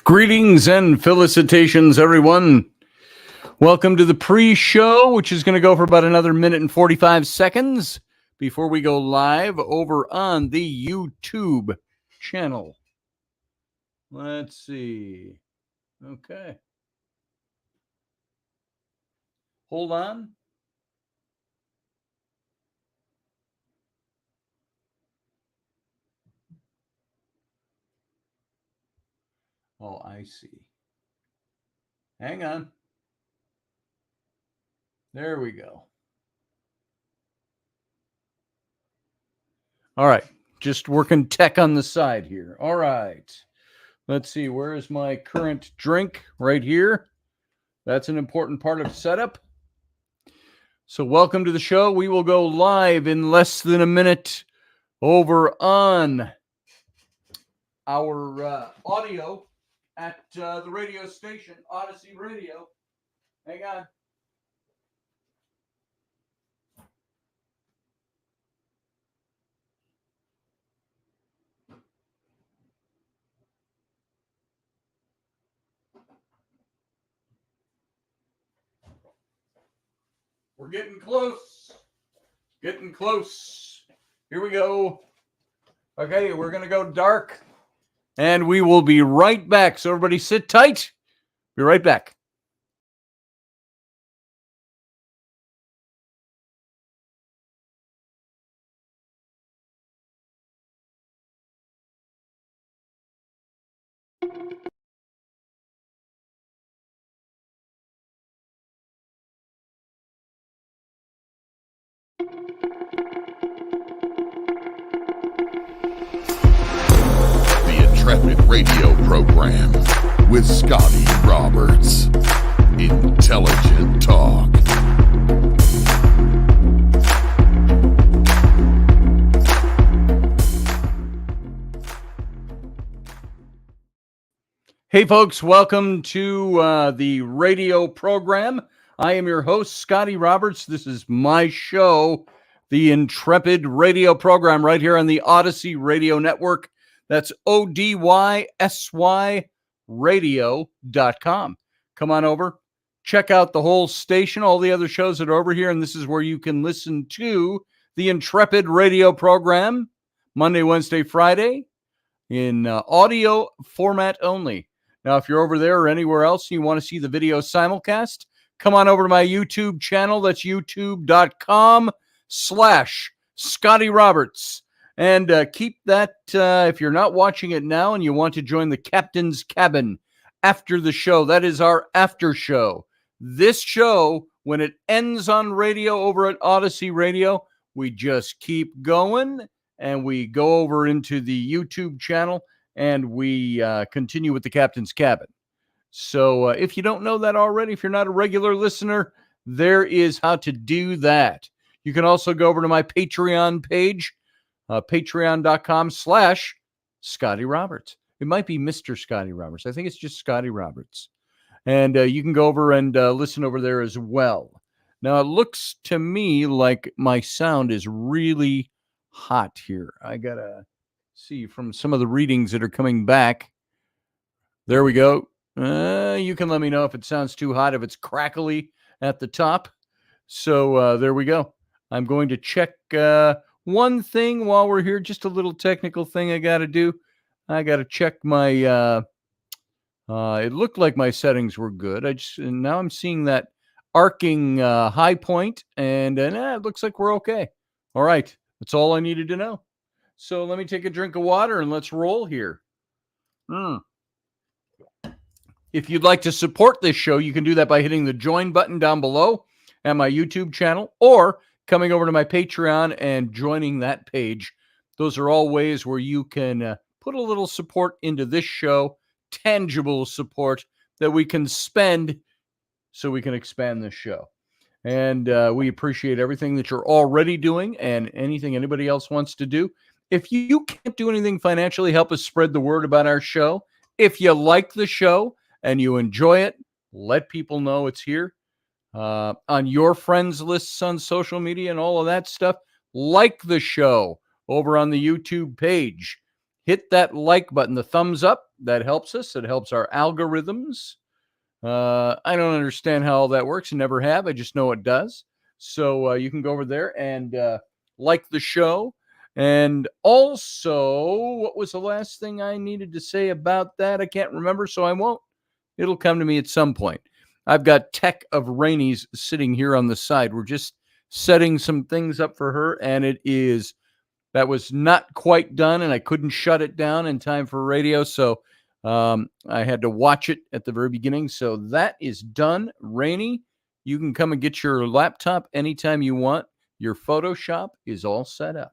Greetings and felicitations, everyone. Welcome to the pre-show, which is going to go for about another minute and 45 seconds before we go live over on the YouTube channel. Let's see. Okay. Hold on. Oh, I see. Hang on. There we go. All right. Just working tech on the side here. All right. Let's see. Where is my current drink? Right here. That's an important part of setup. So welcome to the show. We will go live in less than a minute over on our audio at the radio station, Odyssey Radio. Hang on. We're getting close. Getting close. Here we go. Okay, we're going to go dark. And we will be right back. So everybody sit tight. Be right back. The Intrepid radio program with Scotty Roberts. Intelligent talk. Hey, folks, welcome to the radio program. I am your host, Scotty Roberts. This is my show, the Intrepid radio program, right here on the Odyssey Radio Network. That's ODYSY radio.com. Come on over, check out the whole station, all the other shows that are over here, and this is where you can listen to the Intrepid radio program Monday, Wednesday, Friday in audio format only. Now, if you're over there or anywhere else and you want to see the video simulcast, come on over to my YouTube channel. That's youtube.com/Scotty Roberts. And keep that, if you're not watching it now and you want to join the Captain's Cabin after the show, that is our after show. This show, when it ends on radio over at Odyssey Radio, we just keep going and we go over into the YouTube channel and we continue with the Captain's Cabin. So if you don't know that already, if you're not a regular listener, there is how to do that. You can also go over to my Patreon page, patreon.com/Scotty Roberts. It might be Mr. Scotty Roberts. I think it's just Scotty Roberts. And you can go over and listen over there as well. Now, it looks to me like my sound is really hot here. I got to see from some of the readings that are coming back. There we go. You can let me know if it sounds too hot, if it's crackly at the top. So there we go. I'm going to check one thing while we're here, just a little technical thing I got to do. I got to check my, it looked like my settings were good. And now I'm seeing that arcing high point, and it looks like we're okay. All right. That's all I needed to know. So let me take a drink of water and let's roll here. If you'd like to support this show, you can do that by hitting the join button down below at my YouTube channel or coming over to my Patreon and joining that page. Those are all ways where you can put a little support into this show, tangible support that we can spend so we can expand this show. And we appreciate everything that you're already doing and anything anybody else wants to do. If you can't do anything financially, help us spread the word about our show. If you like the show and you enjoy it, let people know it's here. On your friends lists on social media and all of that stuff, like the show over on the YouTube page. hit that like button, the thumbs up. That helps us. It helps our algorithms. I don't understand how all that works and never have. I just know it does. So you can go over there and like the show. And also, what was the last thing I needed to say about that? I can't remember, so I won't. It'll come to me at some point. I've got Tech of Rainey's sitting here on the side. We're just setting some things up for her, and that was not quite done, and I couldn't shut it down in time for radio, so I had to watch it at the very beginning. So that is done. Rainey, you can come and get your laptop anytime you want. Your Photoshop is all set up.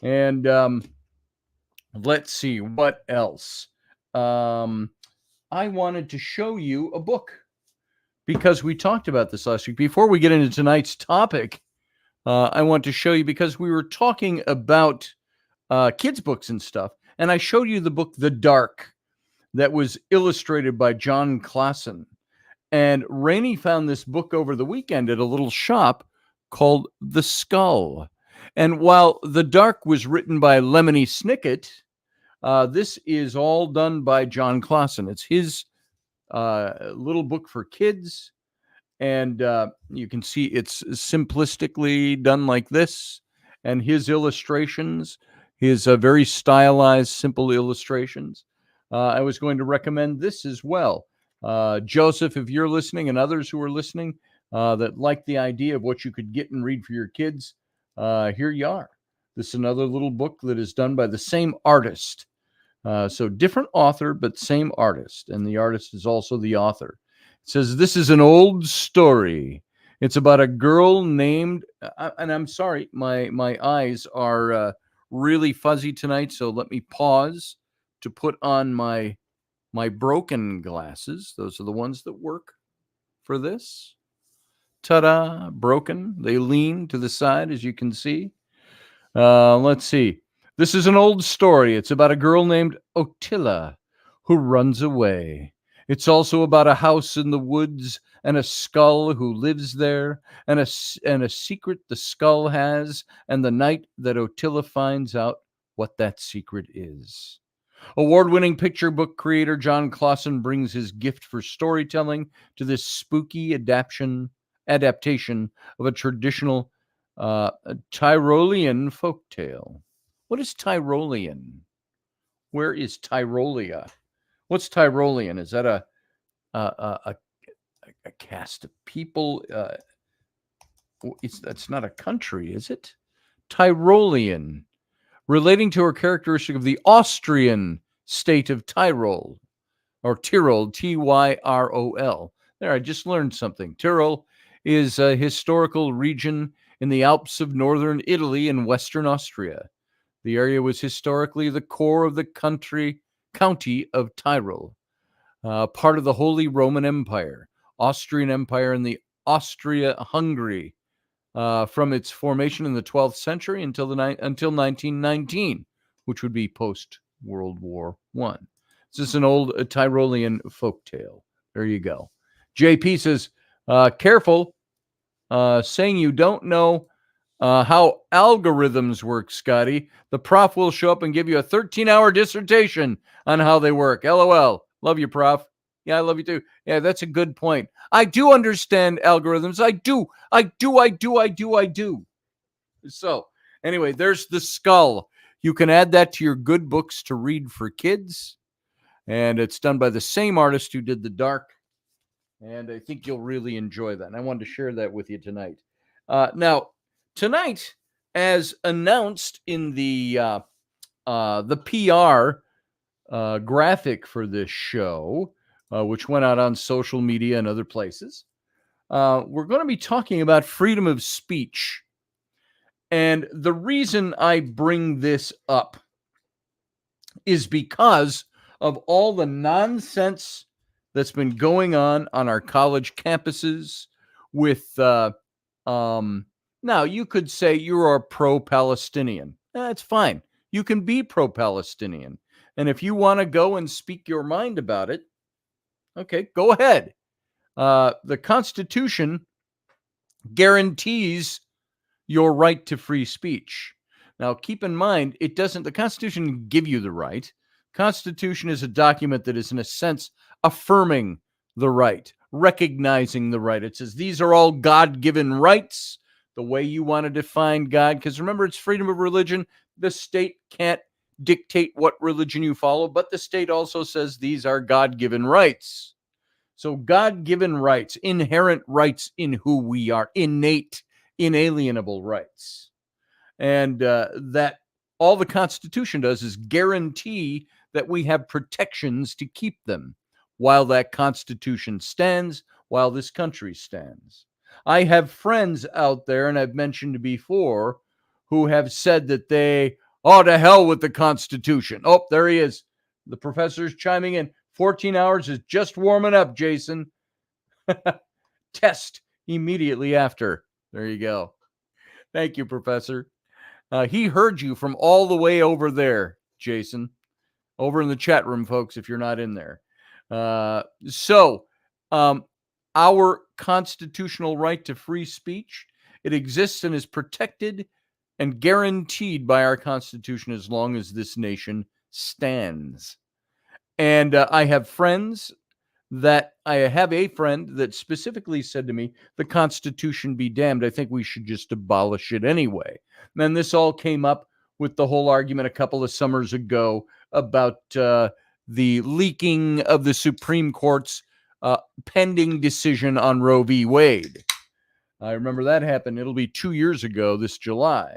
And let's see, what else? I wanted to show you a book because we talked about this last week. Before we get into tonight's topic, I want to show you, because we were talking about kids' books and stuff, and I showed you the book The Dark that was illustrated by John Klassen. And Rainey found this book over the weekend at a little shop called The Skull. And while The Dark was written by Lemony Snicket, this is all done by John Klassen. It's his little book for kids. And you can see it's simplistically done like this. And his illustrations, his very stylized, simple illustrations. I was going to recommend this as well. Joseph, if you're listening, and others who are listening that like the idea of what you could get and read for your kids, here you are. This is another little book that is done by the same artist. So different author, but same artist. And the artist is also the author. It says, this is an old story. It's about a girl named, and I'm sorry, my eyes are really fuzzy tonight, so let me pause to put on my broken glasses. Those are the ones that work for this. Ta-da, broken. They lean to the side, as you can see. Let's see. This is an old story. It's about a girl named Ottila who runs away. It's also about a house in the woods and a skull who lives there, and a secret the skull has, and the night that Ottila finds out what that secret is. Award-winning picture book creator John Klassen brings his gift for storytelling to this spooky adaptation of a traditional Tyrolean folktale. What is Tyrolean? Where is Tyrolia? What's Tyrolean? Is that a caste of people? That's not a country, is it? Tyrolean, relating to a characteristic of the Austrian state of Tyrol, or Tyrol, Tyrol. There, I just learned something. Tyrol is a historical region in the Alps of northern Italy and western Austria. The area was historically the core of the county of Tyrol, part of the Holy Roman Empire, Austrian Empire, and the Austria-Hungary from its formation in the 12th century until 1919, which would be post-World War I. This is an old Tyrolean folktale. There you go. JP says, careful saying you don't know how algorithms work, Scotty. The prof will show up and give you a 13-hour dissertation on how they work. LOL. Love you, prof. Yeah, I love you too. Yeah, that's a good point. I do understand algorithms. I do. So, anyway, there's The Skull. You can add that to your good books to read for kids. And it's done by the same artist who did The Dark. And I think you'll really enjoy that. And I wanted to share that with you tonight. Now, tonight, as announced in the PR graphic for this show, which went out on social media and other places, we're going to be talking about freedom of speech. And the reason I bring this up is because of all the nonsense that's been going on our college campuses with, now you could say you're a pro-Palestinian. That's fine. You can be pro-Palestinian. And if you want to go and speak your mind about it, okay, go ahead. The Constitution guarantees your right to free speech. Now, keep in mind, the Constitution doesn't give you the right. Constitution is a document that is, in a sense, affirming the right, recognizing the right. It says these are all God-given rights, the way you want to define God. Because remember, it's freedom of religion. The state can't dictate what religion you follow, but the state also says these are God-given rights. So God-given rights, inherent rights in who we are, innate, inalienable rights. And that all the Constitution does is guarantee that we have protections to keep them while that Constitution stands, while this country stands. I have friends out there, and I've mentioned before, who have said that they, to hell with the Constitution. Oh, there he is. The professor's chiming in. 14 hours is just warming up, Jason. Test immediately after. There you go. Thank you, Professor. He heard you from all the way over there, Jason. Over in the chat room, folks, if you're not in there. Our constitutional right to free speech, it exists and is protected and guaranteed by our Constitution as long as this nation stands. And I have a friend that specifically said to me, the Constitution be damned. I think we should just abolish it anyway. And then this all came up with the whole argument a couple of summers ago about the leaking of the Supreme Court's pending decision on Roe v. Wade. I remember that happened. It'll be 2 years ago this July.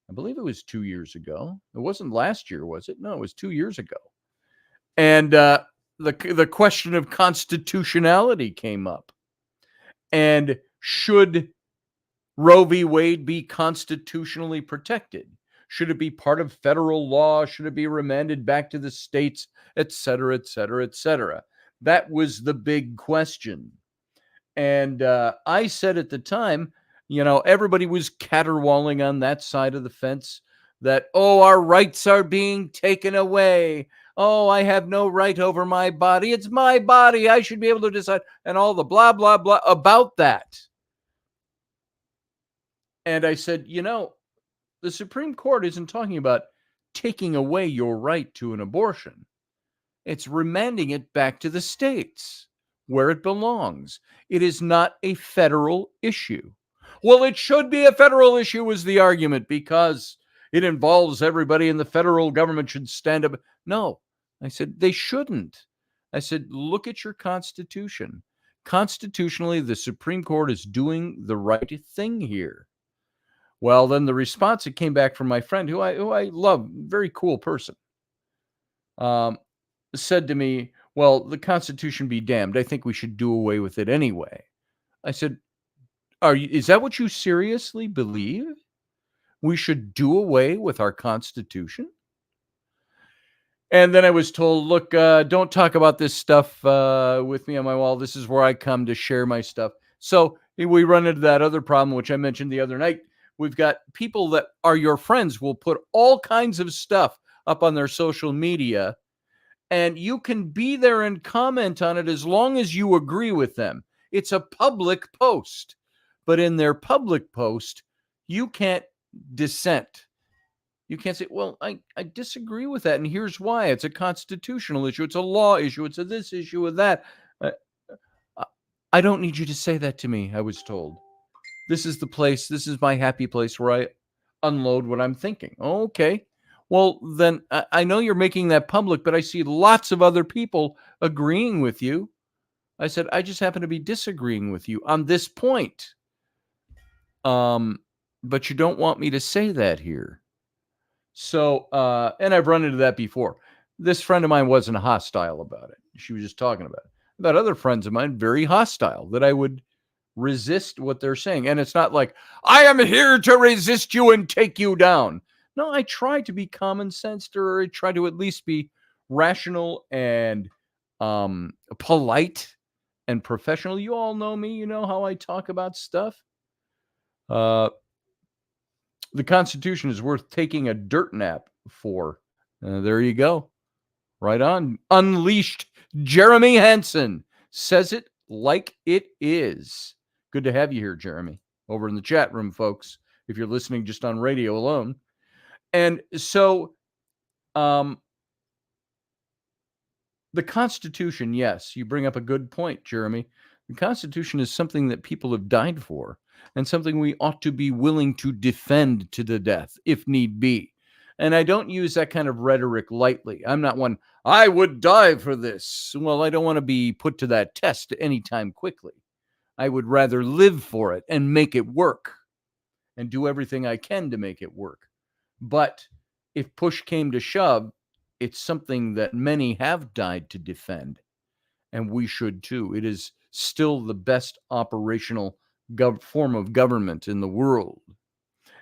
I believe it was 2 years ago. It wasn't last year, was it? No, it was 2 years ago. And the question of constitutionality came up. And should Roe v. Wade be constitutionally protected? Should it be part of federal law? Should it be remanded back to the states, et cetera, et cetera, et cetera? That was the big question. And I said at the time, everybody was caterwauling on that side of the fence that, our rights are being taken away. I have no right over my body. It's my body. I should be able to decide. And all the blah, blah, blah about that. And I said, the Supreme Court isn't talking about taking away your right to an abortion. It's remanding it back to the states where it belongs. It is not a federal issue. Well, it should be a federal issue, was the argument, because it involves everybody and the federal government should stand up. No, I said, they shouldn't. I said, look at your Constitution. Constitutionally, the Supreme Court is doing the right thing here. Well, then the response that came back from my friend, who I love, very cool person, said to me, well, the Constitution be damned. I think we should do away with it anyway. I said, is that what you seriously believe? We should do away with our Constitution? And then I was told, look, don't talk about this stuff with me on my wall. This is where I come to share my stuff. So we run into that other problem, which I mentioned the other night. We've got people that are your friends will put all kinds of stuff up on their social media, and you can be there and comment on it as long as you agree with them. It's a public post, but in their public post, you can't dissent. You can't say, well, I disagree with that, and here's why. It's a constitutional issue. It's a law issue. It's a this issue with that. I don't need you to say that to me, I was told. This is the place, this is my happy place where I unload what I'm thinking. Okay. Well, then I know you're making that public, but I see lots of other people agreeing with you. I said, I just happen to be disagreeing with you on this point. But you don't want me to say that here. So, and I've run into that before. This friend of mine wasn't hostile about it. She was just talking about it. About other friends of mine, very hostile, that I would resist what they're saying. And it's not like, I am here to resist you and take you down. No, I try to be common sensed, or I try to at least be rational and polite and professional. You all know me. You know how I talk about stuff. The Constitution is worth taking a dirt nap for. There you go. Right on. Unleashed Jeremy Henson says it like it is. Good to have you here, Jeremy, over in the chat room, folks. if you're listening just on radio alone. And so the Constitution, yes, you bring up a good point, Jeremy. The Constitution is something that people have died for and something we ought to be willing to defend to the death if need be. And I don't use that kind of rhetoric lightly. I'm not one, I would die for this. Well, I don't want to be put to that test anytime quickly. I would rather live for it and make it work and do everything I can to make it work. But if push came to shove, it's something that many have died to defend, and we should too. It is still the best operational form of government in the world.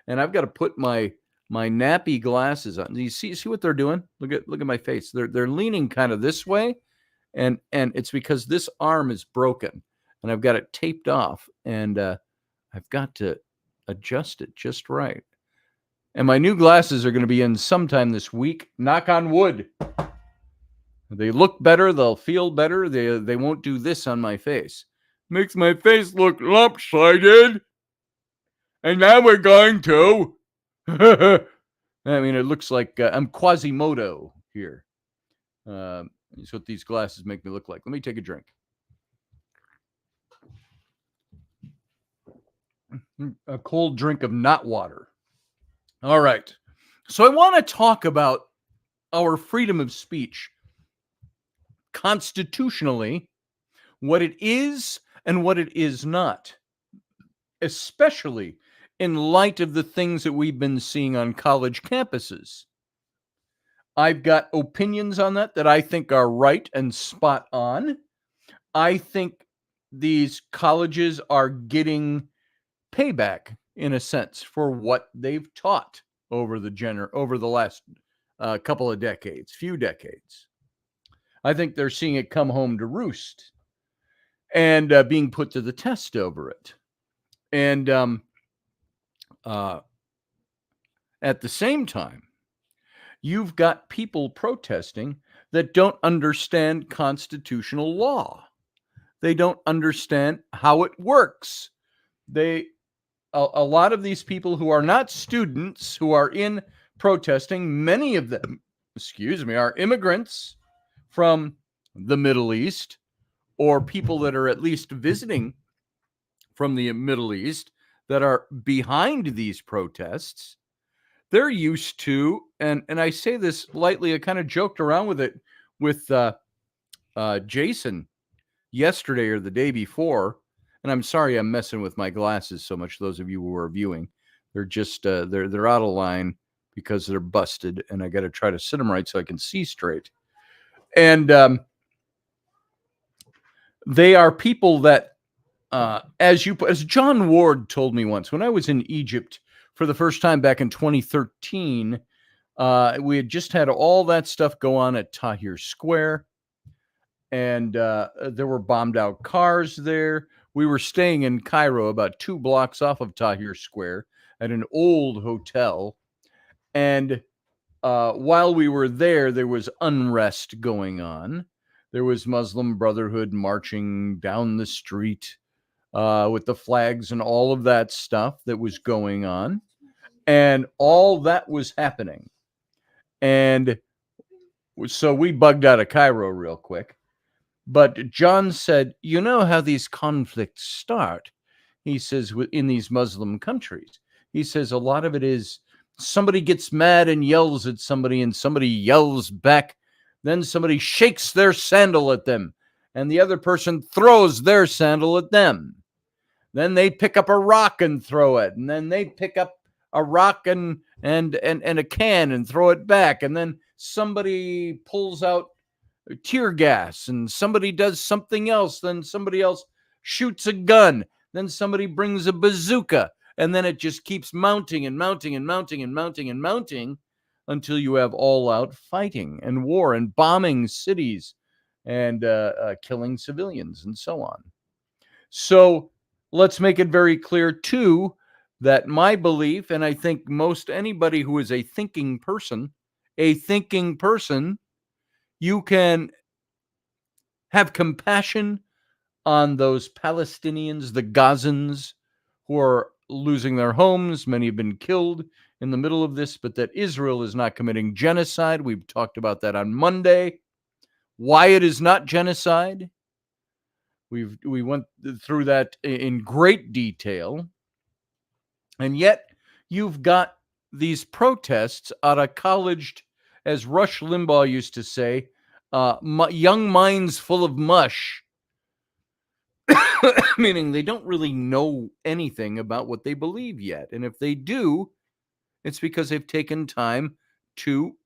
And I've got to put my nappy glasses on. You see what they're doing? Look at my face. They're leaning kind of this way, and it's because this arm is broken, and I've got it taped off, and I've got to adjust it just right. And my new glasses are going to be in sometime this week. Knock on wood. They look better. They'll feel better. They won't do this on my face. Makes my face look lopsided. And now we're going to. I mean, it looks like I'm Quasimodo here. That's what these glasses make me look like. Let me take a drink. A cold drink of not water. All right. So I want to talk about our freedom of speech constitutionally, what it is and what it is not, especially in light of the things that we've been seeing on college campuses. I've got opinions on that I think are right and spot on. I think these colleges are getting payback, in a sense, for what they've taught over the last couple of decades, few decades. I think they're seeing it come home to roost and being put to the test over it. And at the same time, you've got people protesting that don't understand constitutional law. They don't understand how it works. A lot of these people who are not students, who are in protesting, many of them, are immigrants from the Middle East, or people that are at least visiting from the Middle East that are behind these protests. They're used to, and I say this lightly, I kind of joked around with it with Jason yesterday or the day before. And I'm sorry I'm messing with my glasses so much, those of you who are viewing. They're just, they're out of line because they're busted, and I got to try to sit them right so I can see straight. And they are people that, as John Ward told me once, when I was in Egypt for the first time back in 2013, we had just had all that stuff go on at Tahrir Square, and there were bombed out cars there. We were staying in Cairo, about 2 blocks off of Tahrir Square, at an old hotel. And while we were there, there was unrest going on. There was Muslim Brotherhood marching down the street with the flags and all of that stuff that was going on. And all that was happening. And so we bugged out of Cairo real quick. But John said, you know how these conflicts start? He says, in these Muslim countries. He says a lot of it is somebody gets mad and yells at somebody, and somebody yells back. Then somebody shakes their sandal at them, and the other person throws their sandal at them. Then they pick up a rock and throw it, and then they pick up a rock and a can and throw it back, and then somebody pulls out tear gas, and somebody does something else, then somebody else shoots a gun, then somebody brings a bazooka, and then it just keeps mounting and mounting and mounting and mounting and mounting until you have all-out fighting and war and bombing cities and killing civilians and so on. So let's make it very clear, too, that my belief, and I think most anybody who is a thinking person, you can have compassion on those Palestinians, the Gazans, who are losing their homes. Many have been killed in the middle of this, but that Israel is not committing genocide. We've talked about that on Monday. Why it is not genocide. We went through that in great detail. And yet you've got these protests out of college, as Rush Limbaugh used to say, young minds full of mush. Meaning they don't really know anything about what they believe yet. And if they do, it's because they've taken time to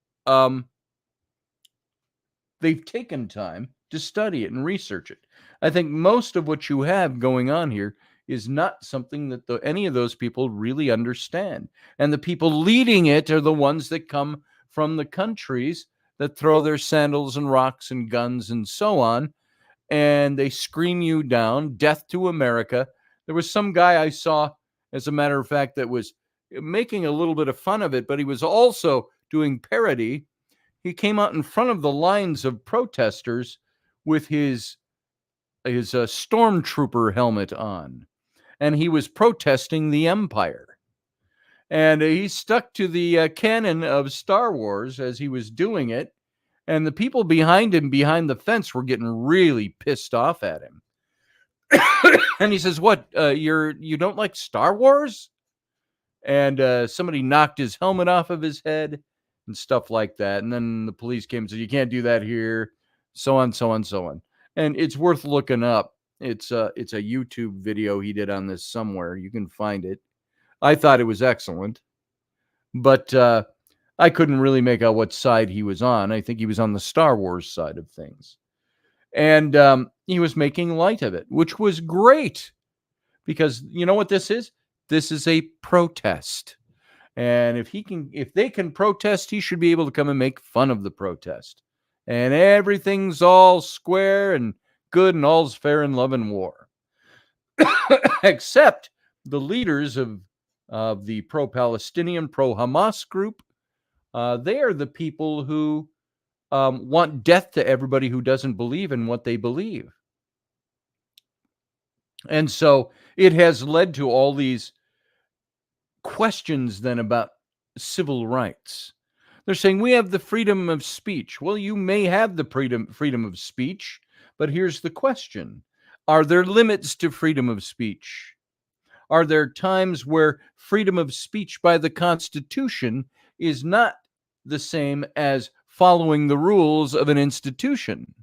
study it and research it. I think most of what you have going on here is not something that any of those people really understand. And the people leading it are the ones that come from the countries that throw their sandals and rocks and guns and so on, and they scream you down, death to America. There was some guy I saw, as a matter of fact, that was making a little bit of fun of it, but he was also doing parody. He came out in front of the lines of protesters with his stormtrooper helmet on, and he was protesting the Empire. And he stuck to the canon of Star Wars as he was doing it, and the people behind him, behind the fence, were getting really pissed off at him. And he says, "What? You don't like Star Wars?" And somebody knocked his helmet off of his head and stuff like that. And then the police came and said, "You can't do that here," so on, so on, so on. And it's worth looking up. It's a YouTube video he did on this somewhere. You can find it. I thought it was excellent, but I couldn't really make out what side he was on. I think he was on the Star Wars side of things. And he was making light of it, which was great, because you know what this is? This is a protest. And if they can protest, he should be able to come and make fun of the protest. And everything's all square and good and all's fair in love and war. Except the leaders of the pro-Palestinian, pro-Hamas group, they are the people who want death to everybody who doesn't believe in what they believe. And so it has led to all these questions then about civil rights. They're saying we have the freedom of speech. Well, you may have the freedom of speech, but here's the question. Are there limits to freedom of speech? Are there times where freedom of speech by the Constitution is not the same as following the rules of an institution?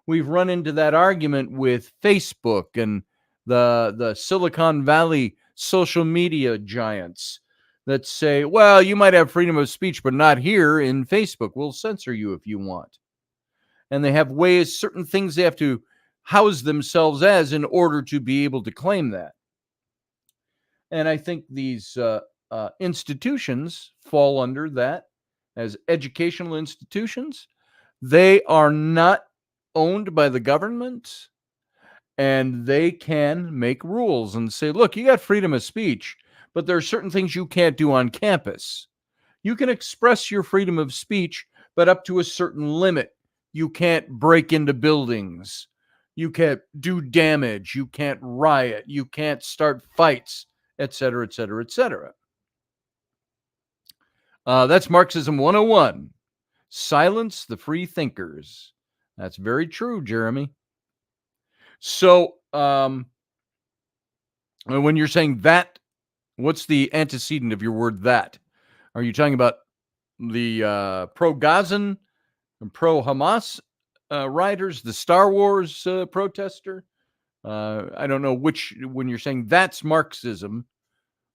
We've run into that argument with Facebook and the Silicon Valley social media giants that say, well, you might have freedom of speech, but not here in Facebook. We'll censor you if you want. And they have ways, certain things they have to house themselves as in order to be able to claim that. And I think these institutions fall under that as educational institutions. They are not owned by the government, and they can make rules and say, look, you got freedom of speech, but there are certain things you can't do on campus. You can express your freedom of speech, but up to a certain limit. You can't break into buildings. You can't do damage. You can't riot. You can't start fights, etc., etc., etc. That's Marxism 101. Silence the free thinkers. That's very true, Jeremy. So when you're saying that, what's the antecedent of your word that? Are you talking about the pro-Gazan and pro-Hamas riders, the Star Wars protester? I don't know which, when you're saying that's Marxism,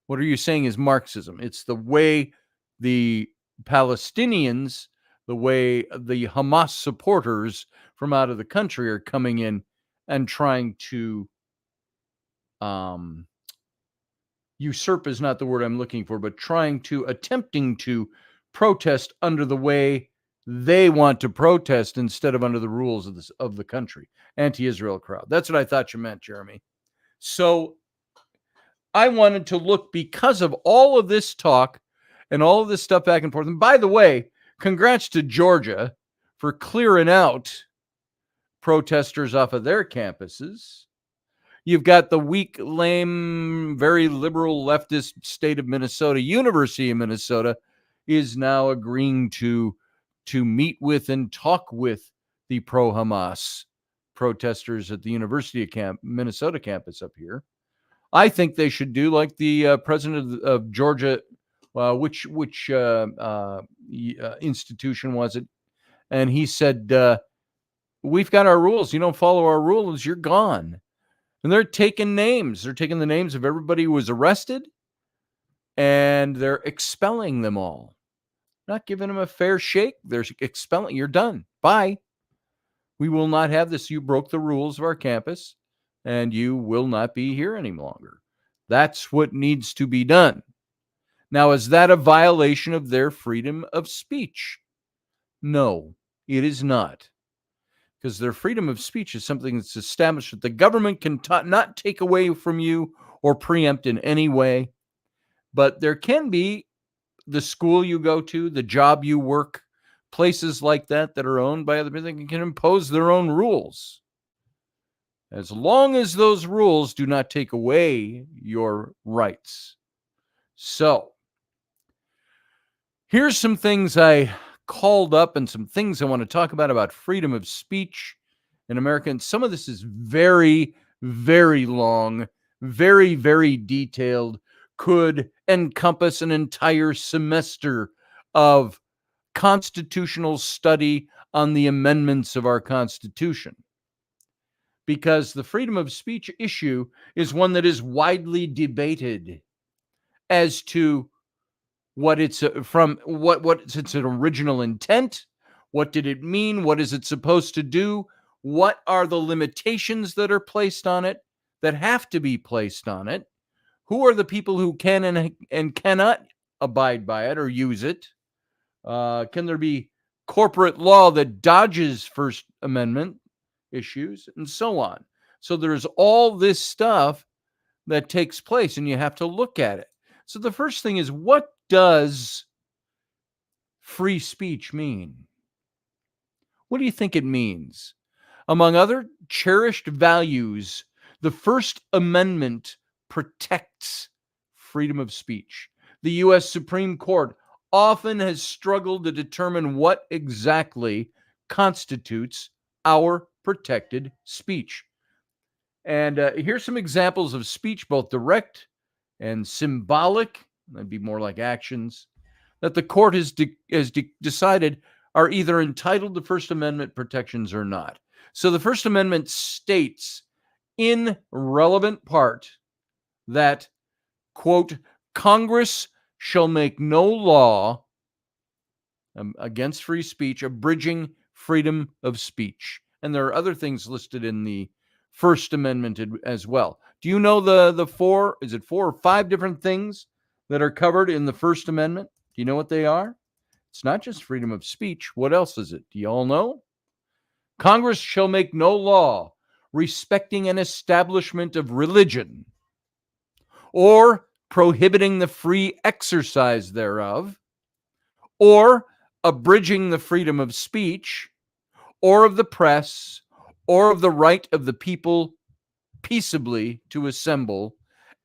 what are you saying is Marxism? It's the way the Palestinians, the way the Hamas supporters from out of the country are coming in and trying to usurp is not the word I'm looking for, but attempting to protest under the way they want to protest instead of under the rules of the country. Anti-Israel crowd. That's what I thought you meant, Jeremy. So I wanted to look, because of all of this talk and all of this stuff back and forth. And by the way, congrats to Georgia for clearing out protesters off of their campuses. You've got the weak, lame, very liberal leftist state of Minnesota. University of Minnesota is now agreeing to meet with and talk with the pro-Hamas protesters at the University of Minnesota campus up here. I think they should do like the president of Georgia. Which institution was it? And he said, "We've got our rules. You don't follow our rules, you're gone." And they're taking names. They're taking the names of everybody who was arrested, and they're expelling them all. Not giving them a fair shake. They're expelling. You're done. Bye. We will not have this. You broke the rules of our campus, and you will not be here any longer. That's what needs to be done. Now, is that a violation of their freedom of speech? No, it is not. Because their freedom of speech is something that's established that the government can not take away from you or preempt in any way. But there can be the school you go to, the job you work, places like that that are owned by other people that can impose their own rules. As long as those rules do not take away your rights. So, here's some things I called up and some things I want to talk about freedom of speech in America. And some of this is very, very long, very, very detailed, could encompass an entire semester of constitutional study on the amendments of our Constitution. Because the freedom of speech issue is one that is widely debated as to what it's what's its original intent, what did it mean, what is it supposed to do, what are the limitations that are placed on it, that have to be placed on it, who are the people who can and cannot abide by it or use it, can there be corporate law that dodges First Amendment issues, and so on. So there's all this stuff that takes place, and you have to look at it. So the first thing is, what does free speech mean? What do you think it means? Among other cherished values, the First Amendment protects freedom of speech. The U.S. Supreme Court often has struggled to determine what exactly constitutes our protected speech. And here's some examples of speech, both direct and symbolic, that'd be more like actions, that the court has decided are either entitled to First Amendment protections or not. So the First Amendment states in relevant part that, quote, Congress shall make no law against free speech, abridging freedom of speech. And there are other things listed in the First Amendment as well. Do you know the four or five different things that are covered in the First Amendment? Do you know what they are? It's not just freedom of speech. What else is it? Do you all know? Congress shall make no law respecting an establishment of religion or prohibiting the free exercise thereof, or abridging the freedom of speech, or of the press, or of the right of the people peaceably to assemble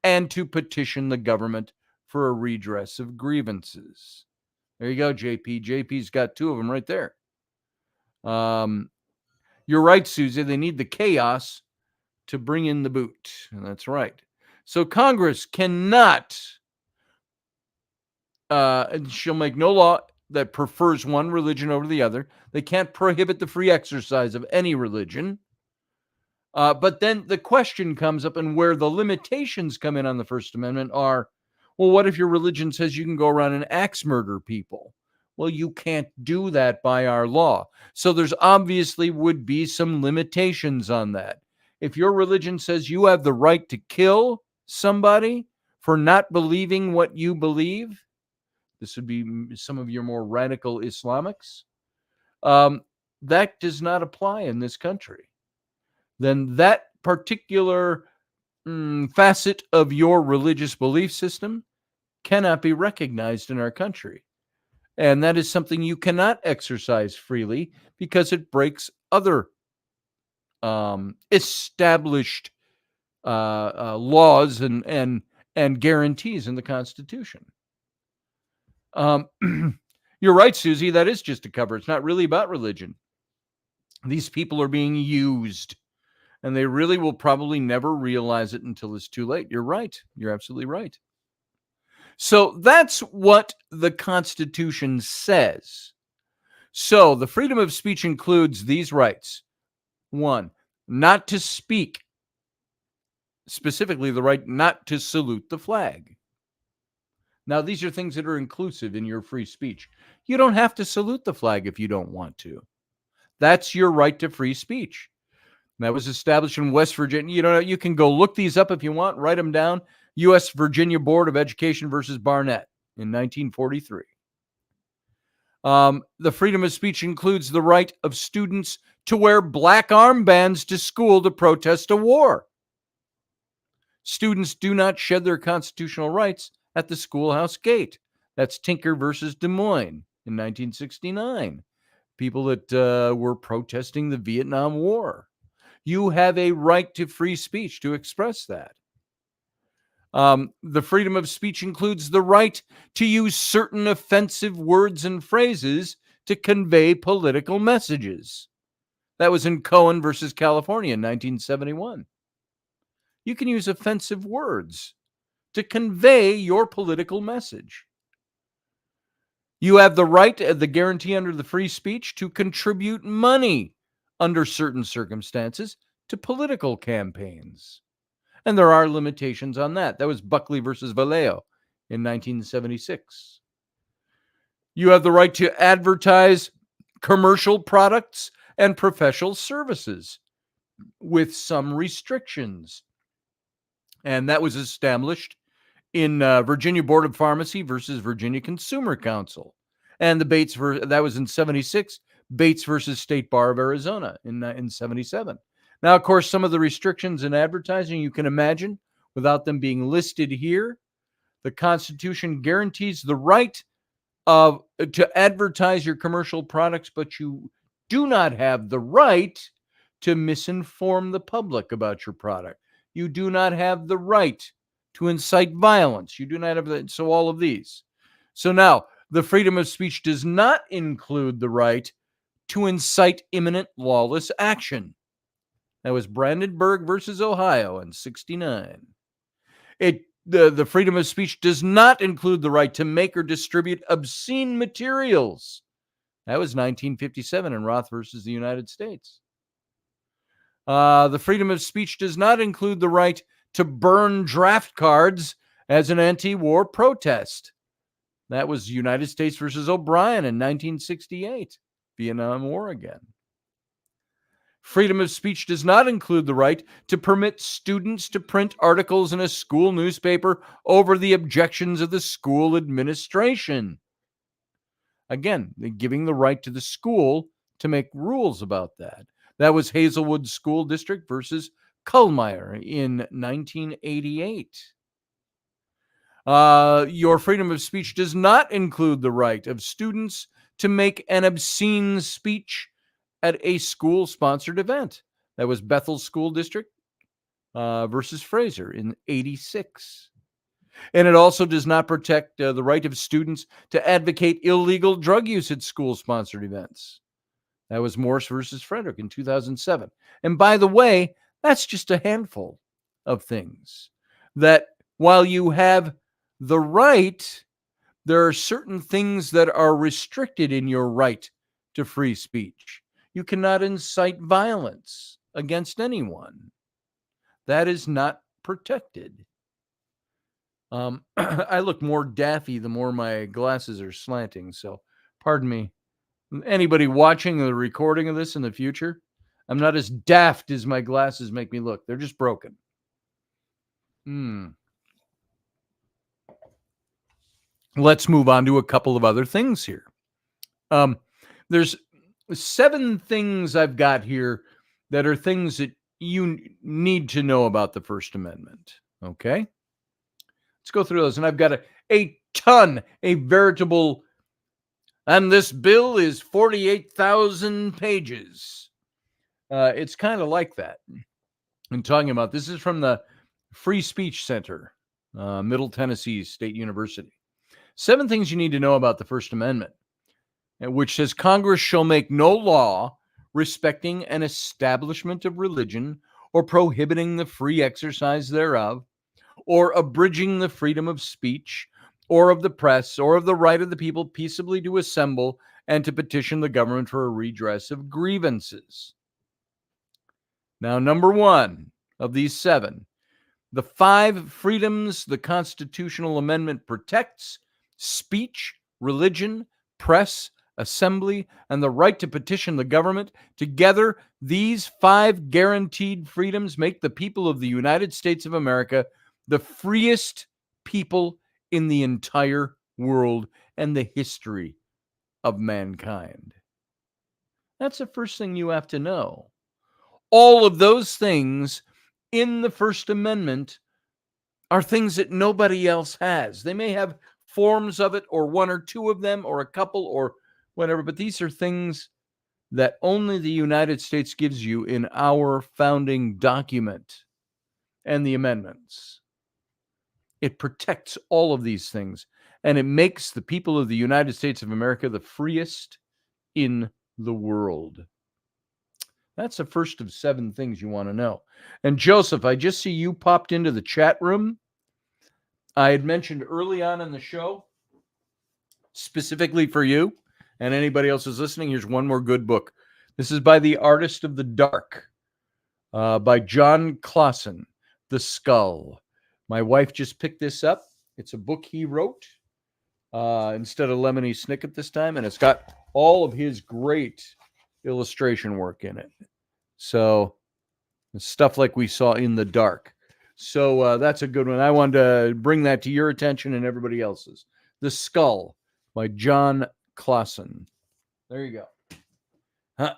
and to petition the government for a redress of grievances. There you go, JP. JP's got two of them right there. You're right, Susie. They need the chaos to bring in the boot. And that's right. So Congress cannot, shall make no law that prefers one religion over the other. They can't prohibit the free exercise of any religion. But then the question comes up, and where the limitations come in on the First Amendment are, well, what if your religion says you can go around and axe murder people? Well, you can't do that by our law. So there's obviously would be some limitations on that. If your religion says you have the right to kill somebody for not believing what you believe, this would be some of your more radical Islamics, that does not apply in this country. Then that particular facet of your religious belief system cannot be recognized in our country. And that is something you cannot exercise freely because it breaks other established laws and guarantees in the Constitution. You're right, Susie. That is just a cover. It's not really about religion. These people are being used, and they really will probably never realize it until it's too late. You're right. You're absolutely right. So that's what the Constitution says. So the freedom of speech includes these rights. 1, not to speak, specifically the right not to salute the flag. Now, these are things that are inclusive in your free speech. You don't have to salute the flag if you don't want to. That's your right to free speech. That was established in West Virginia. You know, you can go look these up if you want, write them down. U.S. Virginia Board of Education versus Barnett in 1943. The freedom of speech includes the right of students to wear black armbands to school to protest a war. Students do not shed their constitutional rights at the schoolhouse gate. That's Tinker versus Des Moines in 1969. People that were protesting the Vietnam War. You have a right to free speech to express that. The freedom of speech includes the right to use certain offensive words and phrases to convey political messages. That was in Cohen versus California in 1971. You can use offensive words to convey your political message. You have the right, the guarantee under the free speech, to contribute money under certain circumstances to political campaigns. And there are limitations on that. That was Buckley versus Vallejo in 1976. You have the right to advertise commercial products and professional services with some restrictions. And that was established in Virginia Board of Pharmacy versus Virginia Consumer Council. And the Bates, that was in 76, Bates versus State Bar of Arizona in 77. Now, of course, some of the restrictions in advertising, you can imagine, without them being listed here, the Constitution guarantees the right to advertise your commercial products, but you do not have the right to misinform the public about your product. You do not have the right to incite violence. You do not have that. So all of these. So now, the freedom of speech does not include the right to incite imminent lawless action. That was Brandenburg versus Ohio in 69. The freedom of speech does not include the right to make or distribute obscene materials. That was 1957 in Roth versus the United States. The freedom of speech does not include the right to burn draft cards as an anti-war protest. That was United States versus O'Brien in 1968, Vietnam War again. Freedom of speech does not include the right to permit students to print articles in a school newspaper over the objections of the school administration. Again, giving the right to the school to make rules about that. That was Hazelwood School District versus Kullmeyer in 1988. Your freedom of speech does not include the right of students to make an obscene speech at a school-sponsored event. That was Bethel School District versus Fraser in 86. And it also does not protect the right of students to advocate illegal drug use at school-sponsored events. That was Morse versus Frederick in 2007. And by the way, that's just a handful of things that while you have the right, there are certain things that are restricted in your right to free speech. You cannot incite violence against anyone. That is not protected. I look more daffy the more my glasses are slanting, so pardon me. Anybody watching the recording of this in the future, I'm not as daft as my glasses make me look. They're just broken. Let's move on to a couple of other things here. There's 7 things I've got here that are things that you need to know about the First Amendment. Okay? Let's go through those. And I've got a ton, a veritable, and this bill is 48,000 pages. It's kind of like that. I'm talking about, this is from the Free Speech Center, Middle Tennessee State University. 7 things you need to know about the First Amendment, which says Congress shall make no law respecting an establishment of religion or prohibiting the free exercise thereof, or abridging the freedom of speech, or of the press, or of the right of the people peaceably to assemble and to petition the government for a redress of grievances. Now, number 1 of these 7, the 5 freedoms the constitutional amendment protects: speech, religion, press, assembly, and the right to petition the government. Together, these 5 guaranteed freedoms make the people of the United States of America the freest people in the entire world and the history of mankind. That's the first thing you have to know. All of those things in the First Amendment are things that nobody else has. They may have forms of it, or 1 or 2 of them, or a couple, or whatever, but these are things that only the United States gives you in our founding document and the amendments. It protects all of these things, and it makes the people of the United States of America the freest in the world. That's the first of 7 things you want to know. And Joseph, I just see you popped into the chat room. I had mentioned early on in the show, specifically for you and anybody else who's listening, here's one more good book. This is by the Artist of the Dark, by John Clausen, The Skull. My wife just picked this up. It's a book he wrote instead of Lemony Snicket this time, and it's got all of his great illustration work in it. So stuff like we saw in The Dark. So that's a good one. I wanted to bring that to your attention and everybody else's. The Skull by John Clausen. There you go.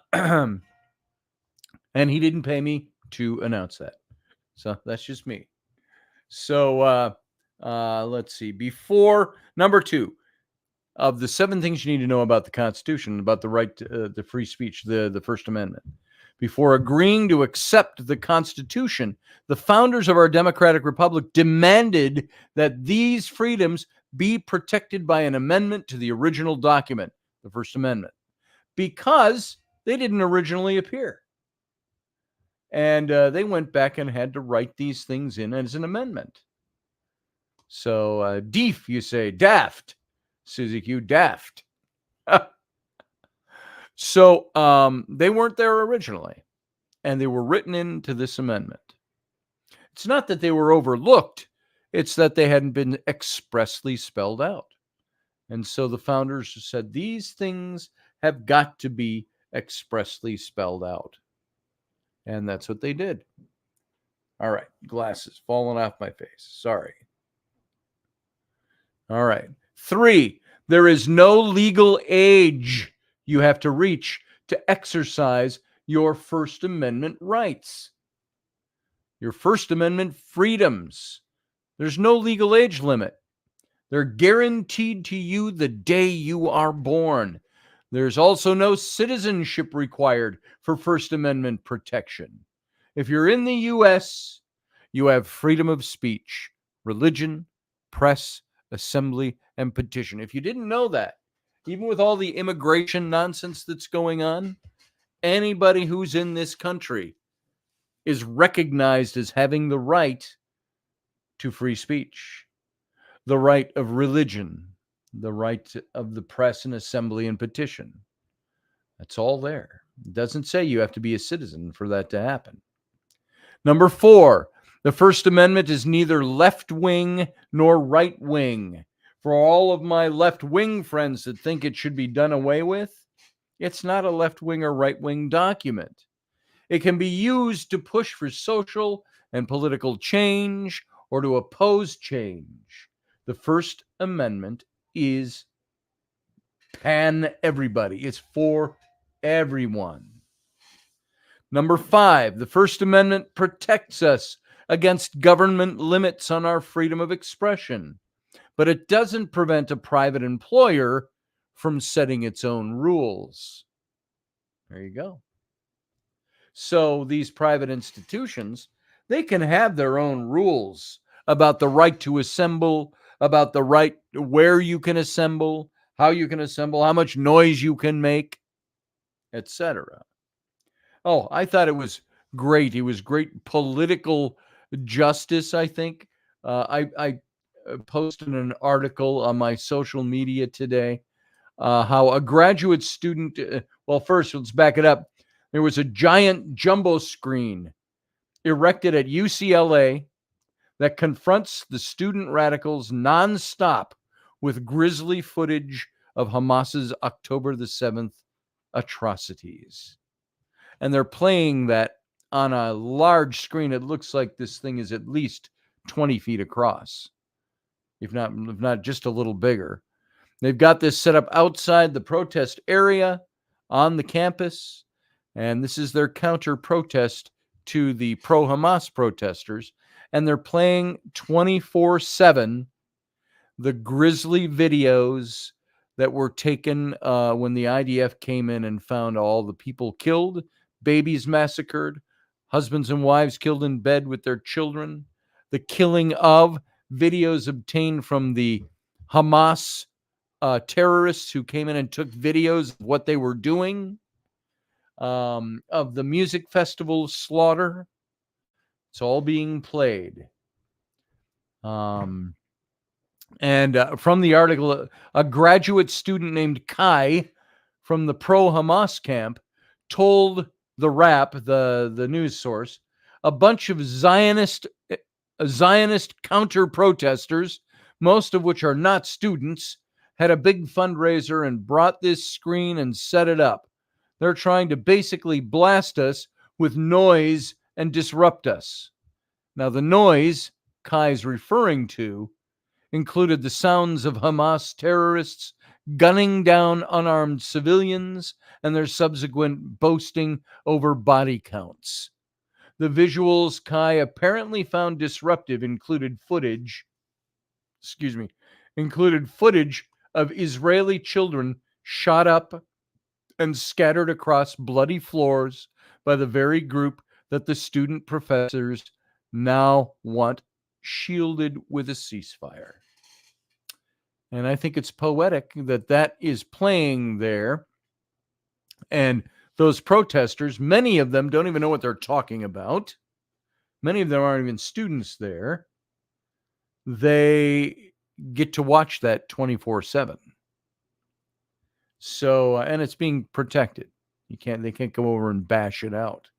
And he didn't pay me to announce that. So that's just me. So let's see. Before number 2 of the 7 things you need to know about the Constitution, about the right to the free speech, the First Amendment. Before agreeing to accept the Constitution, the founders of our democratic republic demanded that these freedoms be protected by an amendment to the original document, the First Amendment, because they didn't originally appear. And they went back and had to write these things in as an amendment. So, deef, you say, daft. Susie Q, daft. So they weren't there originally, and they were written into this amendment. It's not that they were overlooked. It's that they hadn't been expressly spelled out. And so the founders said, these things have got to be expressly spelled out. And that's what they did. All right, glasses falling off my face. Sorry. All right. 3, there is no legal age you have to reach to exercise your First Amendment rights, your First Amendment freedoms. There's no legal age limit. They're guaranteed to you the day you are born. There's also no citizenship required for First Amendment protection. If you're in the U.S., you have freedom of speech, religion, press, assembly, and petition. If you didn't know that, even with all the immigration nonsense that's going on, anybody who's in this country is recognized as having the right to free speech, the right of religion, the right of the press and assembly and petition. That's all there. It doesn't say you have to be a citizen for that to happen. Number 4, the First Amendment is neither left-wing nor right-wing. For all of my left-wing friends that think it should be done away with, it's not a left-wing or right-wing document. It can be used to push for social and political change or to oppose change. The First Amendment is pan-everybody. It's for everyone. Number 5, the First Amendment protects us against government limits on our freedom of expression, but it doesn't prevent a private employer from setting its own rules. There you go. So these private institutions, They can have their own rules about the right to assemble, about the right where you can assemble, how you can assemble, how much noise you can make, etc. Oh, I thought it was great. It was great political justice, I think. I posted an article on my social media today how a graduate student, well, first, let's back it up. There was a giant jumbo screen erected at UCLA that confronts the student radicals nonstop with grisly footage of Hamas's October the 7th atrocities. And they're playing that on a large screen. It looks like this thing is at least 20 feet across, if not just a little bigger. They've got this set up outside the protest area on the campus, and this is their counter protest to the pro-Hamas protesters, and they're playing 24/7 the grisly videos that were taken when the IDF came in and found all the people killed, babies massacred, husbands and wives killed in bed with their children, the killing of videos obtained from the Hamas terrorists who came in and took videos of what they were doing, of the music festival slaughter. It's all being played. And from the article, a graduate student named Kai from the pro-Hamas camp told the Wrap, the news source, a bunch of Zionist counter-protesters, most of which are not students, had a big fundraiser and brought this screen and set it up. They're trying to basically blast us with noise and disrupt us. Now, the noise Kai's referring to included the sounds of Hamas terrorists gunning down unarmed civilians and their subsequent boasting over body counts. The visuals Kai apparently found disruptive included footage of Israeli children shot up and scattered across bloody floors by the very group that the student professors now want shielded with a ceasefire. And I think it's poetic that is playing there. And those protesters, many of them don't even know what they're talking about. Many of them aren't even students there. They get to watch that 24/7. So, and it's being protected. They can't go over and bash it out.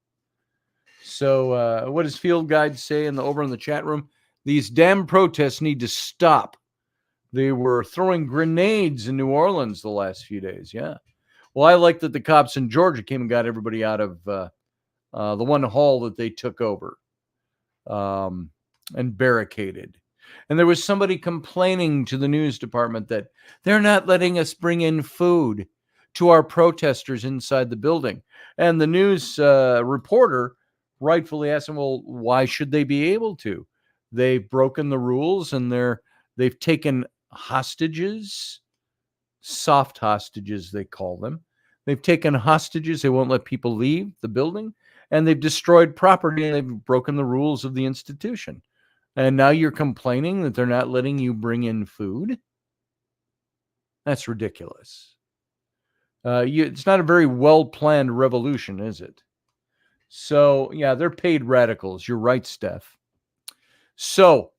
So, what does Field Guide say over in the chat room? These damn protests need to stop. They were throwing grenades in New Orleans the last few days. Yeah. Well, I like that the cops in Georgia came and got everybody out of the one hall that they took over and barricaded. And there was somebody complaining to the news department that they're not letting us bring in food to our protesters inside the building. And the news reporter rightfully asked him, well, why should they be able to? They've broken the rules and they've taken hostages, soft hostages, they call them. They've taken hostages. They won't let people leave the building, and they've destroyed property, and they've broken the rules of the institution. And now you're complaining that they're not letting you bring in food? That's ridiculous. It's not a very well-planned revolution, is it? So, yeah, they're paid radicals. You're right, Steph. So,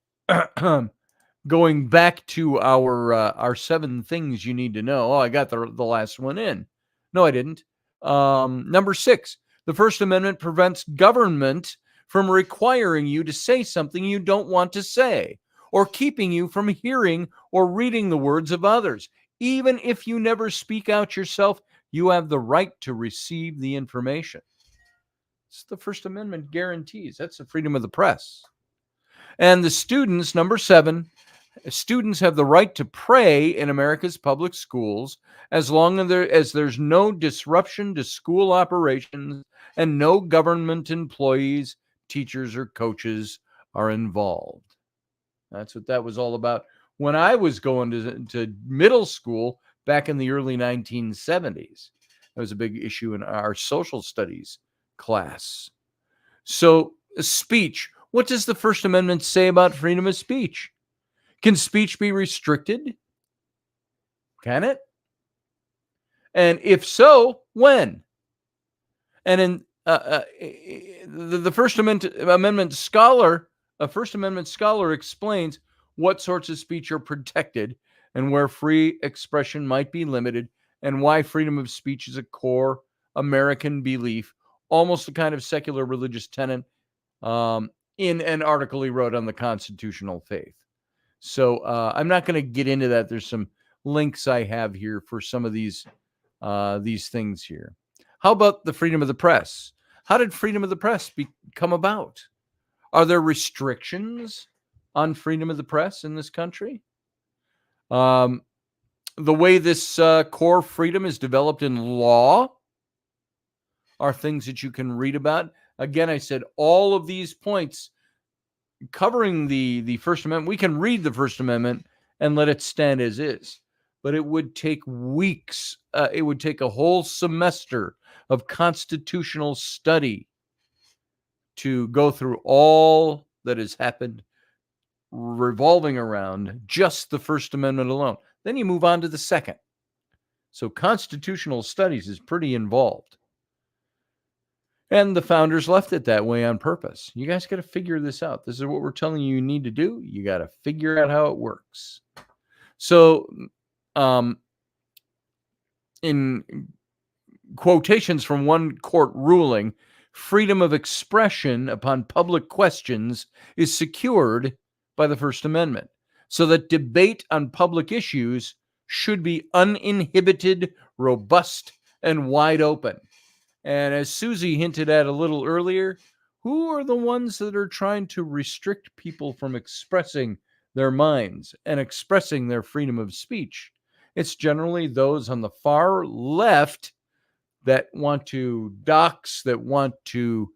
going back to our 7 things you need to know. Oh, I got the last one in. No, I didn't. Number 6, the First Amendment prevents government from requiring you to say something you don't want to say, or keeping you from hearing or reading the words of others. Even if you never speak out yourself, you have the right to receive the information. It's the First Amendment guarantees. That's the freedom of the press. And the students, number 7, students have the right to pray in America's public schools as long as there's no disruption to school operations and no government employees, teachers, or coaches are involved. That's what that was all about when I was going to middle school back in the early 1970s. That was a big issue in our social studies class. So speech. What does the First Amendment say about freedom of speech? Can speech be restricted? Can it? And if so, when? And in the First Amendment scholar, a First Amendment scholar explains what sorts of speech are protected and where free expression might be limited, and why freedom of speech is a core American belief, almost a kind of secular religious tenet, in an article he wrote on the constitutional faith. So I'm not going to get into that. There's some links I have here for some of these things here. How about the freedom of the press? How did freedom of the press come about? Are there restrictions on freedom of the press in this country? The way this core freedom is developed in law are things that you can read about. Again, I said all of these points covering the First Amendment. We can read the First Amendment and let it stand as is, but it would take weeks. It would take a whole semester of constitutional study to go through all that has happened revolving around just the First Amendment alone. Then you move on to the second. So constitutional studies is pretty involved. And the founders left it that way on purpose. You guys got to figure this out. This is what we're telling you need to do. You got to figure out how it works. So, in quotations from one court ruling, freedom of expression upon public questions is secured by the First Amendment, so that debate on public issues should be uninhibited, robust, and wide open. And as Susie hinted at a little earlier, who are the ones that are trying to restrict people from expressing their minds and expressing their freedom of speech? It's generally those on the far left that want to dox, that want to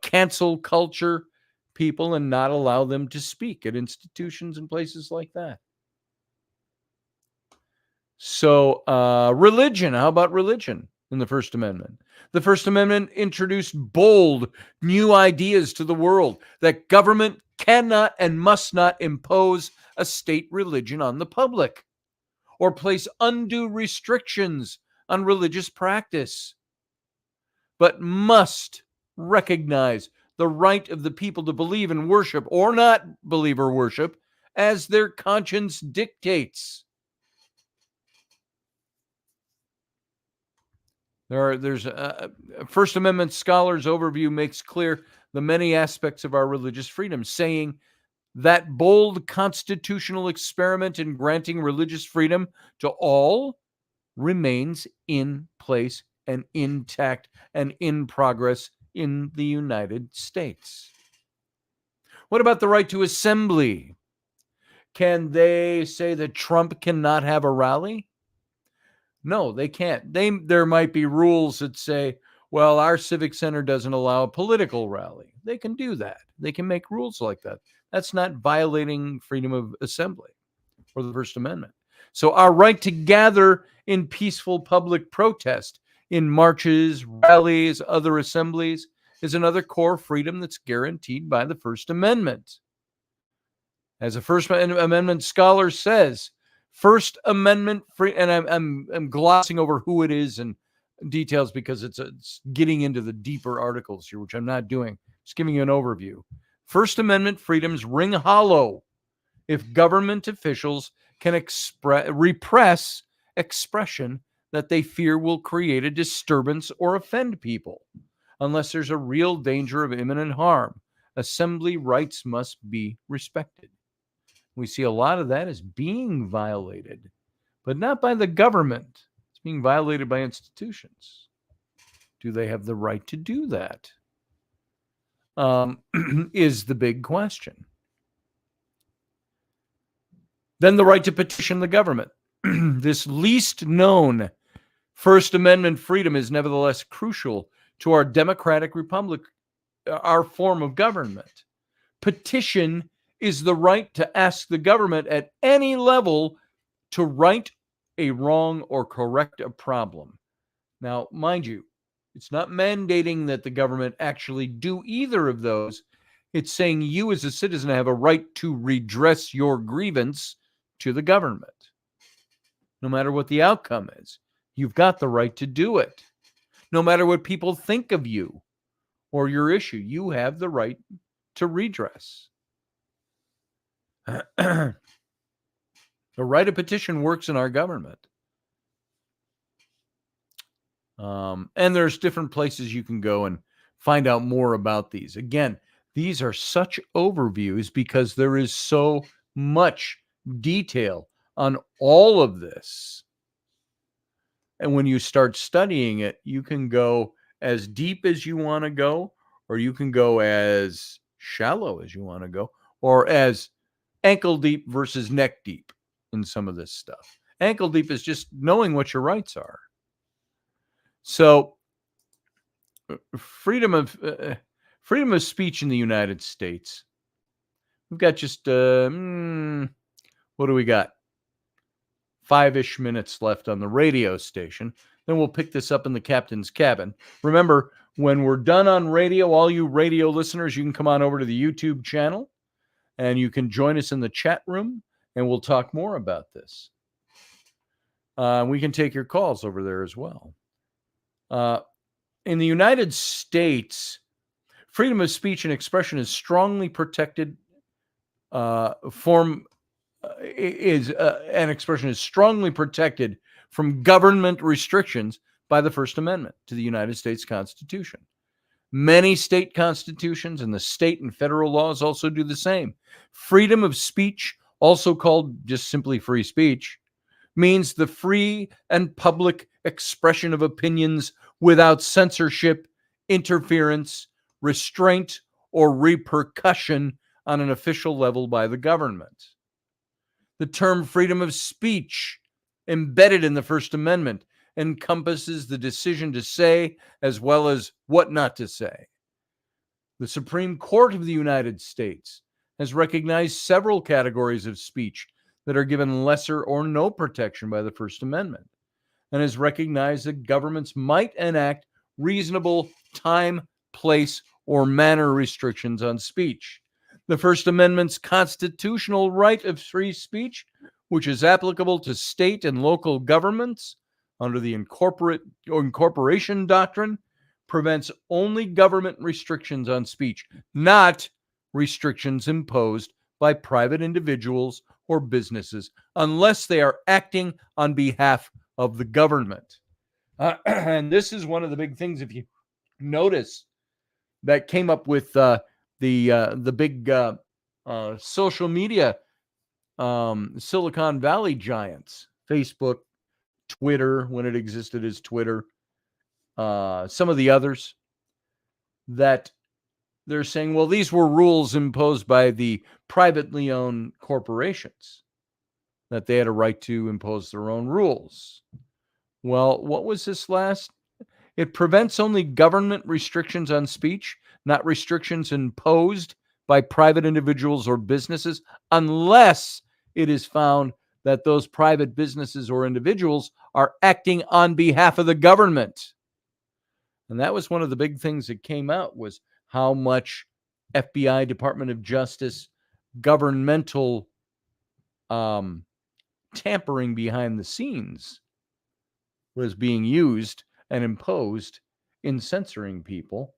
cancel culture people and not allow them to speak at institutions and places like that. So religion, how about religion in the First Amendment? The First Amendment introduced bold new ideas to the world that government cannot and must not impose a state religion on the public or place undue restrictions on religious practice, but must recognize the right of the people to believe and worship or not believe or worship as their conscience dictates. There's a First Amendment scholars' overview makes clear the many aspects of our religious freedom, saying that bold constitutional experiment in granting religious freedom to all remains in place and intact and in progress in the United States. What about the right to assembly? Can they say that Trump cannot have a rally? No, they can't. There might be rules that say, well, our civic center doesn't allow a political rally. They can do that. They can make rules like that. That's not violating freedom of assembly or the First Amendment. So our right to gather in peaceful public protest, in marches, rallies, other assemblies, is another core freedom that's guaranteed by the First Amendment. As a First Amendment scholar says, First Amendment free, and I'm glossing over who it is and details because it's getting into the deeper articles here, which I'm not doing. Just giving you an overview. First Amendment freedoms ring hollow if government officials can repress expression that they fear will create a disturbance or offend people. Unless there's a real danger of imminent harm, assembly rights must be respected. We see a lot of that as being violated, but not by the government. It's being violated by institutions. Do they have the right to do that? Is the big question. Then the right to petition the government. This least known First Amendment freedom is nevertheless crucial to our democratic republic, our form of government. Petition is the right to ask the government at any level to right a wrong or correct a problem. Now, mind you, it's not mandating that the government actually do either of those. It's saying you as a citizen have a right to redress your grievance to the government. No matter what the outcome is, you've got the right to do it. No matter what people think of you or your issue, you have the right to redress. The right of petition works in our government. And there's different places you can go and find out more about these. Again, these are such overviews because there is so much detail on all of this. And when you start studying it, you can go as deep as you want to go, or you can go as shallow as you want to go, or as ankle deep versus neck deep in some of this stuff. Ankle deep is just knowing what your rights are. So freedom of speech in the United States. We've got just what do we got? 5-ish minutes left on the radio station. Then we'll pick this up in the captain's cabin. Remember, when we're done on radio, all you radio listeners, you can come on over to the YouTube channel and you can join us in the chat room and we'll talk more about this. We can take your calls over there as well. In the United States, freedom of speech and expression is strongly protected. An expression is strongly protected from government restrictions by the First Amendment to the United States Constitution. Many state constitutions and the state and federal laws also do the same. Freedom of speech, also called just simply free speech, means the free and public expression of opinions without censorship, interference, restraint, or repercussion on an official level by the government. The term freedom of speech, embedded in the First Amendment, encompasses the decision to say as well as what not to say. The Supreme Court of the United States has recognized several categories of speech that are given lesser or no protection by the First Amendment, and has recognized that governments might enact reasonable time, place, or manner restrictions on speech. The First Amendment's constitutional right of free speech, which is applicable to state and local governments under the incorporation doctrine, prevents only government restrictions on speech, not restrictions imposed by private individuals or businesses, unless they are acting on behalf of the government. And this is one of the big things, if you notice, that came up with the big social media Silicon Valley giants, Facebook, Twitter, when it existed as Twitter, some of the others, that they're saying, well, these were rules imposed by the privately owned corporations, that they had a right to impose their own rules. Well, what was this last? It prevents only government restrictions on speech, not restrictions imposed by private individuals or businesses, unless it is found that those private businesses or individuals are acting on behalf of the government. And that was one of the big things that came out, was how much FBI, Department of Justice, governmental tampering behind the scenes was being used and imposed in censoring people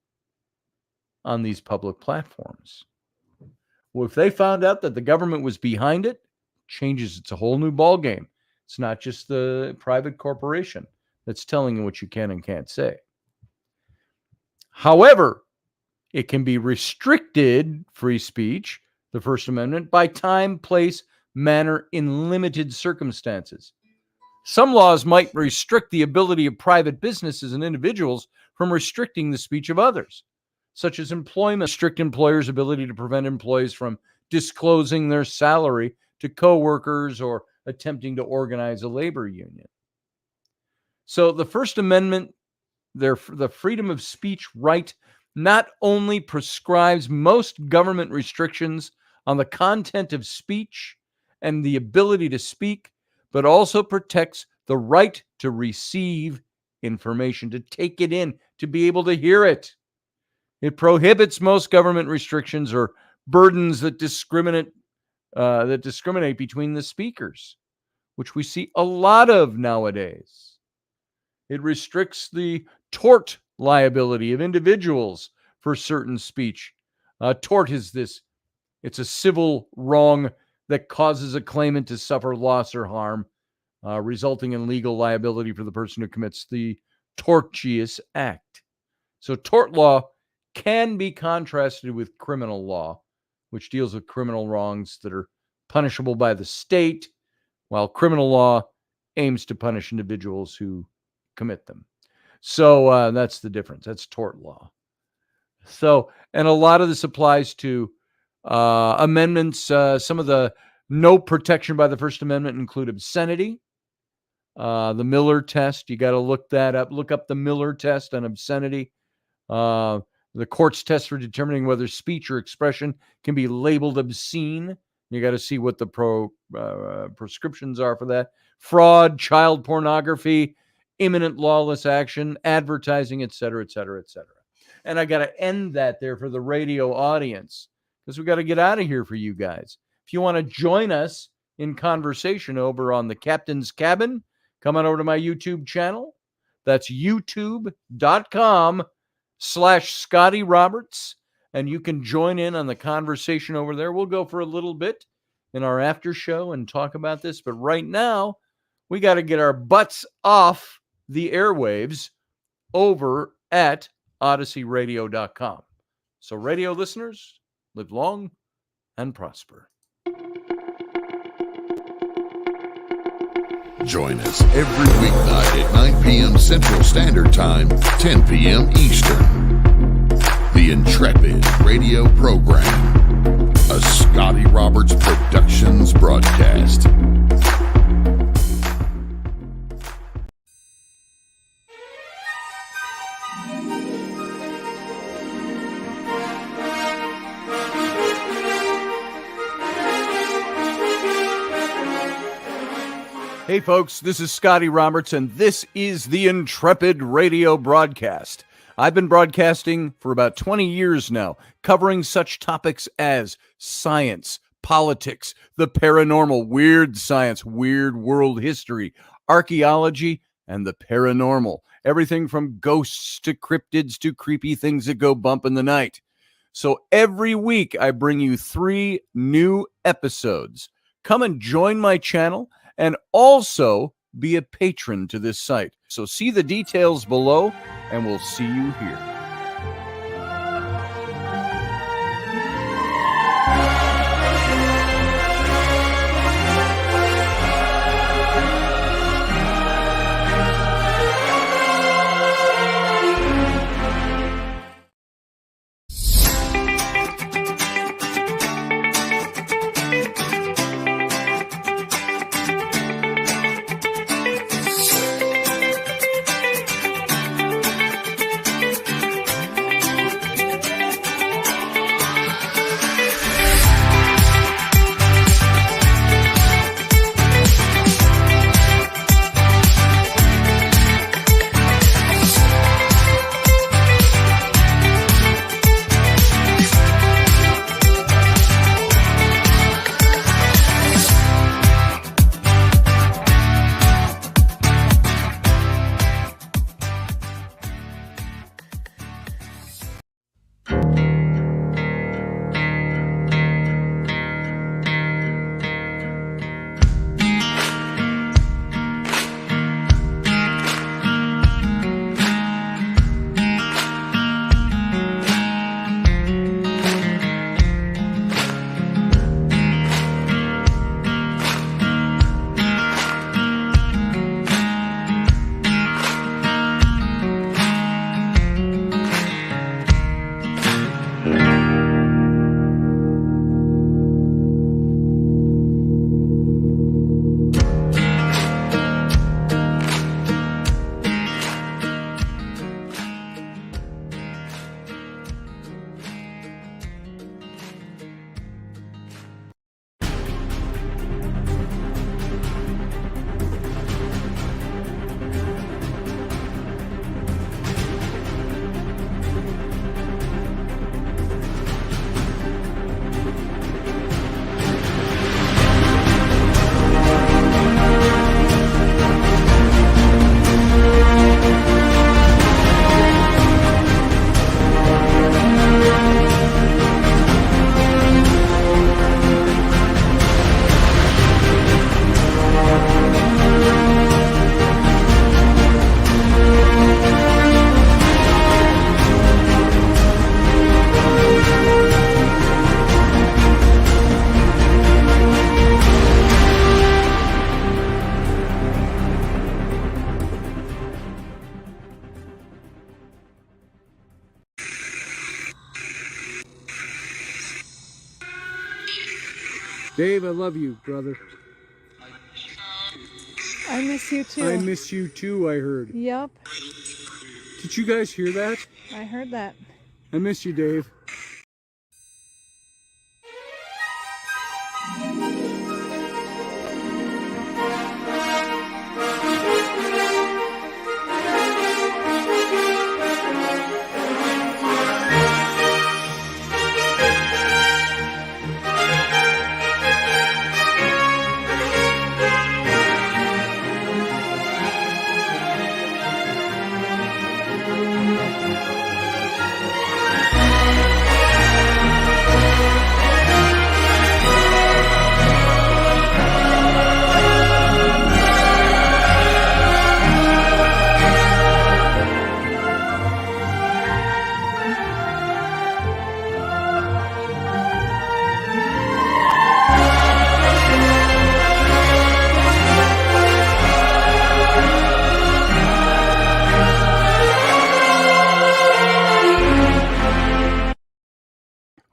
on these public platforms. Well, if they found out that the government was behind it, changes. It's a whole new ballgame. It's not just the private corporation that's telling you what you can and can't say. However, it can be restricted, free speech, the First Amendment, by time, place, manner, in limited circumstances. Some laws might restrict the ability of private businesses and individuals from restricting the speech of others, such as employment. Restrict employers' ability to prevent employees from disclosing their salary to coworkers or attempting to organize a labor union. So the First Amendment, the freedom of speech right, not only prescribes most government restrictions on the content of speech and the ability to speak, but also protects the right to receive information, to take it in, to be able to hear it. It prohibits most government restrictions or burdens that discriminate between the speakers, which we see a lot of nowadays. It restricts the tort liability of individuals for certain speech. Tort is it's a civil wrong that causes a claimant to suffer loss or harm, resulting in legal liability for the person who commits the tortious act. So tort law can be contrasted with criminal law, which deals with criminal wrongs that are punishable by the state, while criminal law aims to punish individuals who commit them. So that's the difference. That's tort law. So, and a lot of this applies to amendments. Some of the no protection by the First Amendment include obscenity, the Miller test. You got to look that up. Look up the Miller test on obscenity. The court's test for determining whether speech or expression can be labeled obscene. You got to see what the prescriptions are for that. Fraud, child pornography, imminent lawless action, advertising, et cetera, et cetera, et cetera. And I got to end that there for the radio audience because we got to get out of here for you guys. If you want to join us in conversation over on the Captain's Cabin, come on over to my YouTube channel. That's youtube.com/Scotty Roberts. And you can join in on the conversation over there. We'll go for a little bit in our after show and talk about this. But right now, we got to get our butts off the airwaves over at OdysseyRadio.com. So radio listeners, live long and prosper. Join us every weeknight at 9 p.m. Central Standard Time, 10 p.m. Eastern. The Intrepid Radio Program, a Scotty Roberts Productions broadcast. Hey folks, this is Scotty Roberts, and this is the Intrepid Radio broadcast. I've been broadcasting for about 20 years now, covering such topics as science, politics, the paranormal, weird science, weird world history, archaeology, and the paranormal. Everything from ghosts to cryptids to creepy things that go bump in the night. So every week I bring you 3 new episodes. Come and join my channel and also be a patron to this site. So see the details below, and we'll see you here. Dave, I love you, brother. I miss you too. I miss you too, I heard. Yep. Did you guys hear that? I heard that. I miss you, Dave.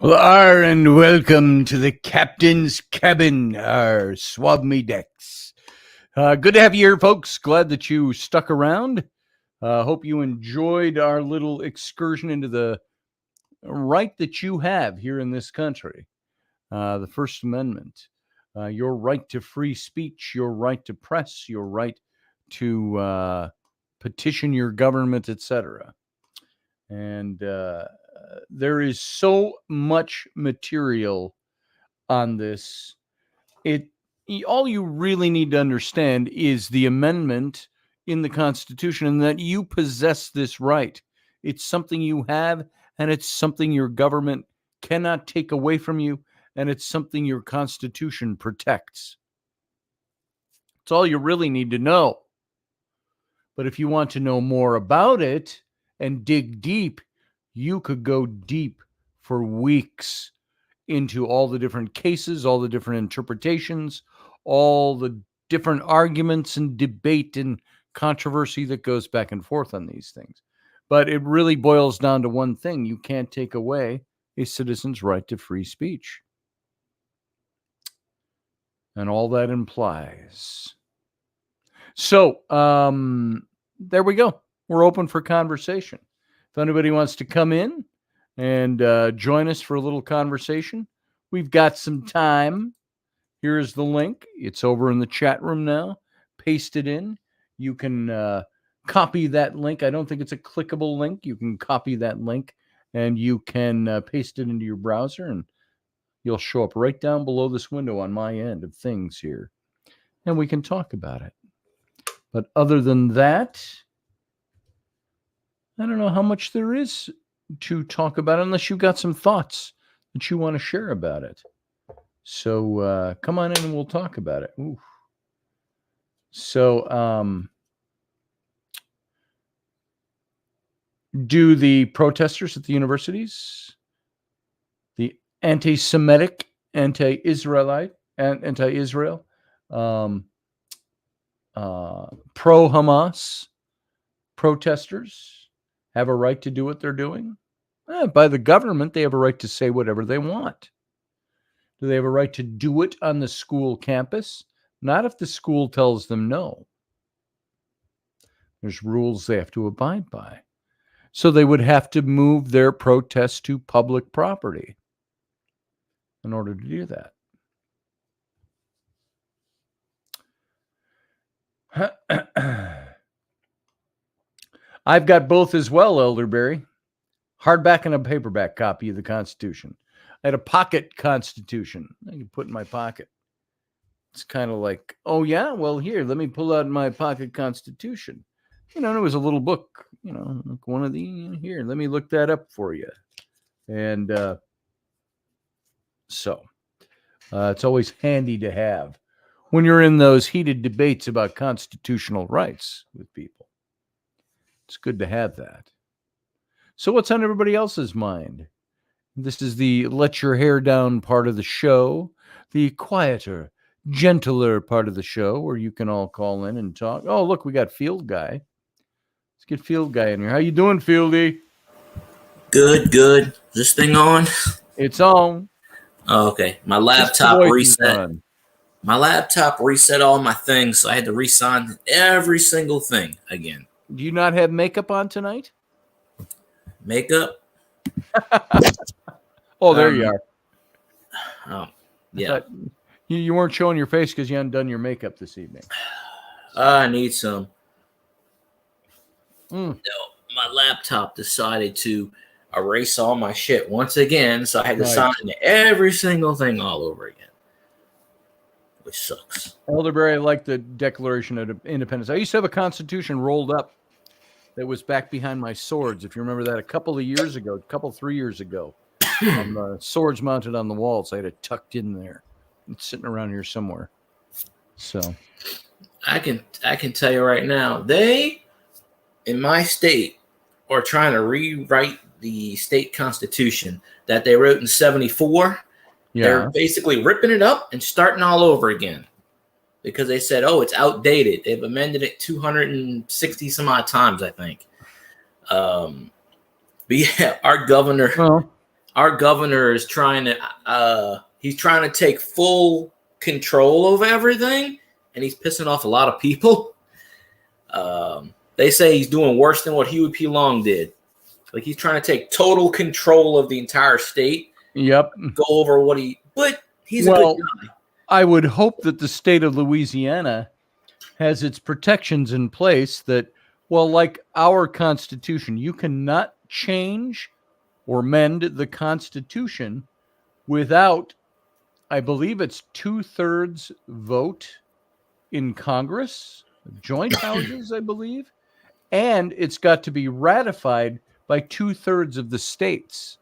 Well, and welcome to the captain's cabin, swab me decks. Good to have you here, folks. Glad that you stuck around. Hope you enjoyed our little excursion into the right that you have here in this country. The First Amendment, your right to free speech, your right to press, your right to petition your government, etc. And there is so much material on this. All you really need to understand is the amendment in the Constitution and that you possess this right. It's something you have, and it's something your government cannot take away from you, and it's something your Constitution protects. It's all you really need to know. But if you want to know more about it and dig deep, you could go deep for weeks into all the different cases, all the different interpretations, all the different arguments and debate and controversy that goes back and forth on these things. But it really boils down to one thing. You can't take away a citizen's right to free speech. And all that implies. So, there we go. We're open for conversation. If anybody wants to come in and join us for a little conversation, we've got some time. Here's the link. It's over in the chat room now. Paste it in. You can copy that link. I don't think it's a clickable link. You can copy that link and you can paste it into your browser, and you'll show up right down below this window on my end of things here. And we can talk about it. But other than that, I don't know how much there is to talk about unless you've got some thoughts that you want to share about it. So come on in and we'll talk about it. Ooh. So do the protesters at the universities, the anti-Semitic, anti-Israelite, anti-Israel, pro-Hamas protesters have a right to do what they're doing? By the government, they have a right to say whatever they want. Do they have a right to do it on the school campus? Not if the school tells them no. There's rules they have to abide by. So they would have to move their protest to public property in order to do that. I've got both as well, Elderberry. Hardback and a paperback copy of the Constitution. I had a pocket Constitution I can put in my pocket. It's kind of like, oh yeah, well here, let me pull out my pocket Constitution. And it was a little book, like one of the here. Let me look that up for you. And so it's always handy to have when you're in those heated debates about constitutional rights with people. It's good to have that. So what's on everybody else's mind? This is the let your hair down part of the show, the quieter, gentler part of the show where you can all call in and talk. Oh, look, we got Field Guy. Let's get Field Guy in here. How you doing, Fieldy? Good. Is this thing on? It's on. Oh, okay. My Just the laptop voice is reset. on. My laptop reset all my things, so I had to re-sign every single thing again. Do you not have makeup on tonight? Makeup. Oh, there you are. Oh, I yeah. thought you weren't showing your face because you hadn't done your makeup this evening. I need some. Mm. No, my laptop decided to erase all my shit once again, so I had to Nice. sign every single thing all over again, which sucks. Elderberry, I like the Declaration of Independence. I used to have a Constitution rolled up that was back behind my swords. If you remember that, 3 years ago, on the swords mounted on the walls. I had it tucked in there. It's sitting around here somewhere. So I can tell you right now, they in my state are trying to rewrite the state constitution that they wrote in 74. yeah, They're basically ripping it up and starting all over again because they said, oh, it's outdated. They've amended it 260 some odd times, I think. But yeah, our governor is trying to he's trying to take full control over everything, and he's pissing off a lot of people. They say he's doing worse than what Huey P. Long did. Like he's trying to take total control of the entire state. Yep. Go over but he's a good guy. I would hope that the state of Louisiana has its protections in place that, well, like our Constitution, you cannot change or mend the Constitution without, I believe it's 2/3 vote in Congress, joint houses, I believe, and it's got to be ratified by 2/3 of the states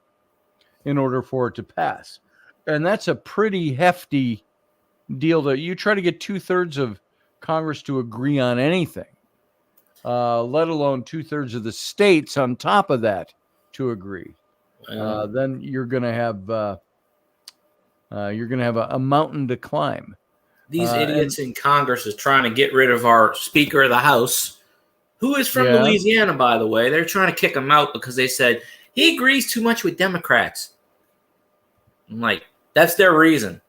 in order for it to pass. And that's a pretty hefty deal that you try to get 2/3 of Congress to agree on anything, let alone 2/3 of the states on top of that to agree. Then you're going to have a mountain to climb. These idiots in Congress is trying to get rid of our Speaker of the House, who is from Louisiana, by the way. They're trying to kick him out because they said he agrees too much with Democrats. I'm like, that's their reason.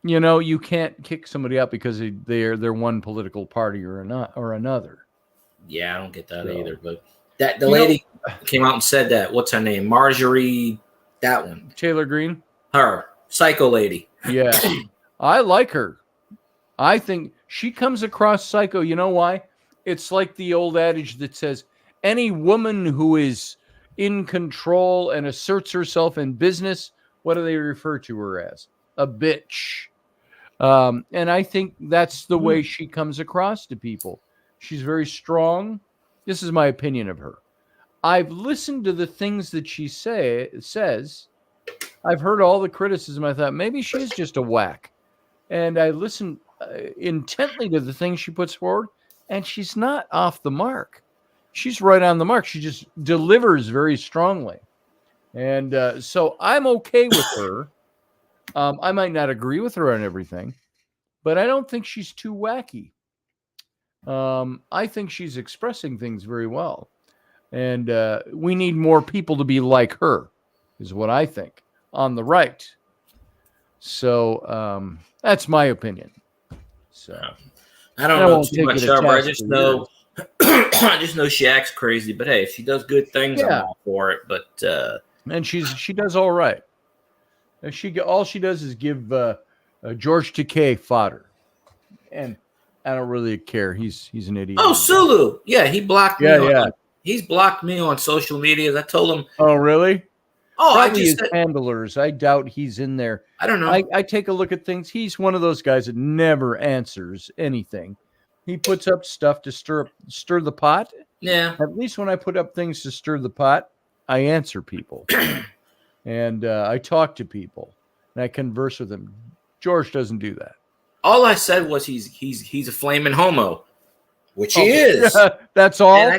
You know, you can't kick somebody out because they're one political party or another. Yeah, I don't get that either. But the lady came out and said that. What's her name? Marjorie, that one. Taylor Greene? Her. Psycho lady. Yeah. I like her. I think she comes across psycho. You know why? It's like the old adage that says any woman who is in control and asserts herself in business, what do they refer to her as? A bitch. And I think that's the way she comes across to people. She's very strong. This is my opinion of her. I've listened to the things that she says. I've heard all the criticism. I thought maybe she's just a whack. And I listened intently to the things she puts forward, and she's not off the mark. She's right on the mark. She just delivers very strongly. And so I'm okay with her. I might not agree with her on everything, but I don't think she's too wacky. I think she's expressing things very well. And we need more people to be like her, is what I think, on the right. So that's my opinion. So I don't know too much of her. I just know I just know she acts crazy. But hey, if she does good things, I'm all for it. But and she does all right. All she does is give George Takei fodder, and I don't really care. He's an idiot. Oh, Sulu, yeah, he blocked me. Yeah. He's blocked me on social media. I told him. Oh, really? Oh, probably his handlers. I doubt he's in there. I don't know. I take a look at things. He's one of those guys that never answers anything. He puts up stuff to stir the pot. Yeah. At least when I put up things to stir the pot, I answer people. And I talk to people and I converse with them. George doesn't do that. All I said was he's a flaming homo, which he is. That's all. And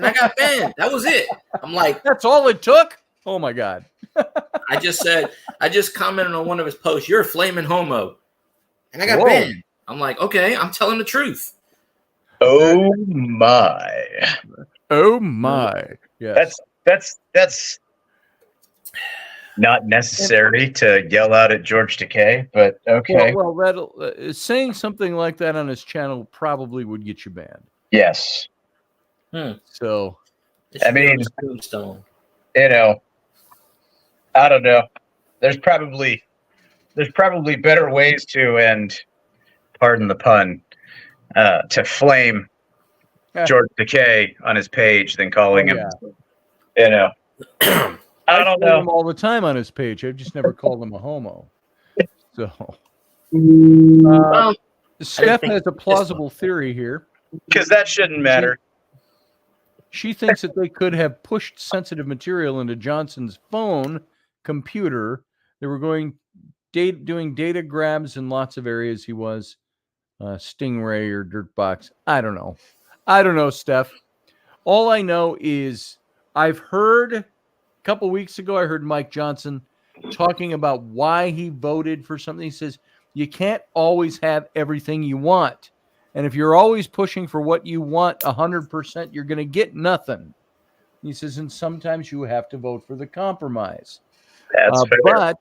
I got banned. That was it. I'm like, that's all it took. Oh my God. I just commented on one of his posts. You're a flaming homo, and I got banned. I'm like, okay, I'm telling the truth. Oh my. Oh my. Yeah. That's Not necessary to yell out at George Takei, but okay. Well, that saying something like that on his channel probably would get you banned. Yes. So, I mean, tombstone. I don't know. There's probably better ways to, and pardon the pun, to flame George Takei on his page than calling him. I don't know him all the time on his page. I've just never called him a homo. So, Steph has a plausible theory here. Because that shouldn't matter. She thinks that they could have pushed sensitive material into Johnson's phone computer. They were doing data grabs in lots of areas. He was Stingray or Dirtbox. I don't know, Steph. All I know is I've heard a couple weeks ago, I heard Mike Johnson talking about why he voted for something. He says, you can't always have everything you want. And if you're always pushing for what you want 100%, you're going to get nothing. He says, and sometimes you have to vote for the compromise. That's fair.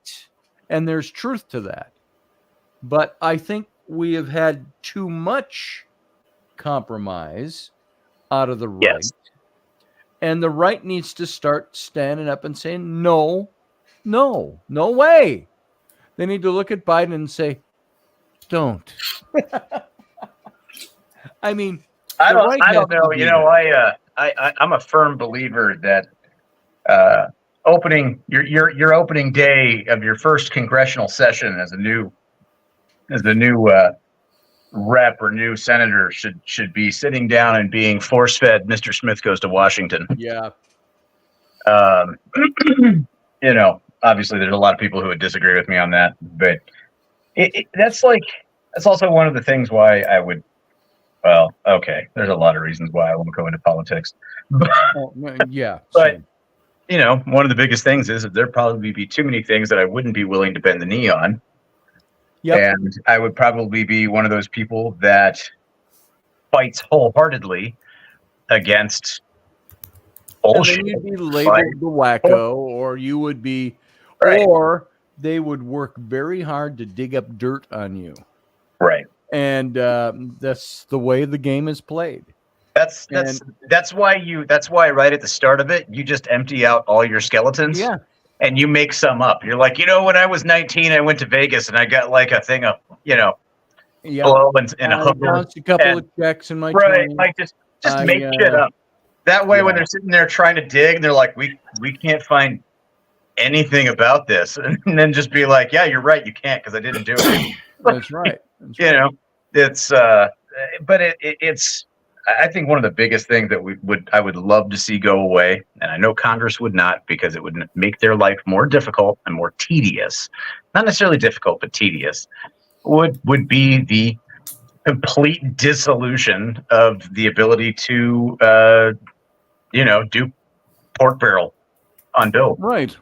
And there's truth to that. But I think we have had too much compromise out of the right. Yes. And the right needs to start standing up and saying, no way. They need to look at Biden and say, don't. I mean, I don't know. I'm a firm believer that opening your opening day of your first congressional session as a new rep or new senator should be sitting down and being force-fed Mr. Smith Goes to Washington. Yeah. Obviously there's a lot of people who would disagree with me on that, but that's also one of the things why I would. Well, okay. There's a lot of reasons why I won't go into politics. Yeah. But, one of the biggest things is that there'd probably be too many things that I wouldn't be willing to bend the knee on. Yep. And I would probably be one of those people that fights wholeheartedly against bullshit. And then you'd be labeled the wacko, or you would be, right. Or they would work very hard to dig up dirt on you. Right. And that's the way the game is played. That's why right at the start of it, you just empty out all your skeletons. Yeah. And you make some up. You're like, when I was 19, I went to Vegas and I got like a thing of, blow and a hook. A couple of checks in my right. 20s. Like just make shit up. That way, when they're sitting there trying to dig, they're like, we can't find anything about this, and then just be like, yeah, you're right, you can't because I didn't do it. That's right. It's but it's. I think one of the biggest things that I would love to see go away, and I know Congress would not, because it would make their life more difficult and more tedious. Not necessarily difficult, but tedious. Would be the complete dissolution of the ability to, do pork barrel on bill. Right.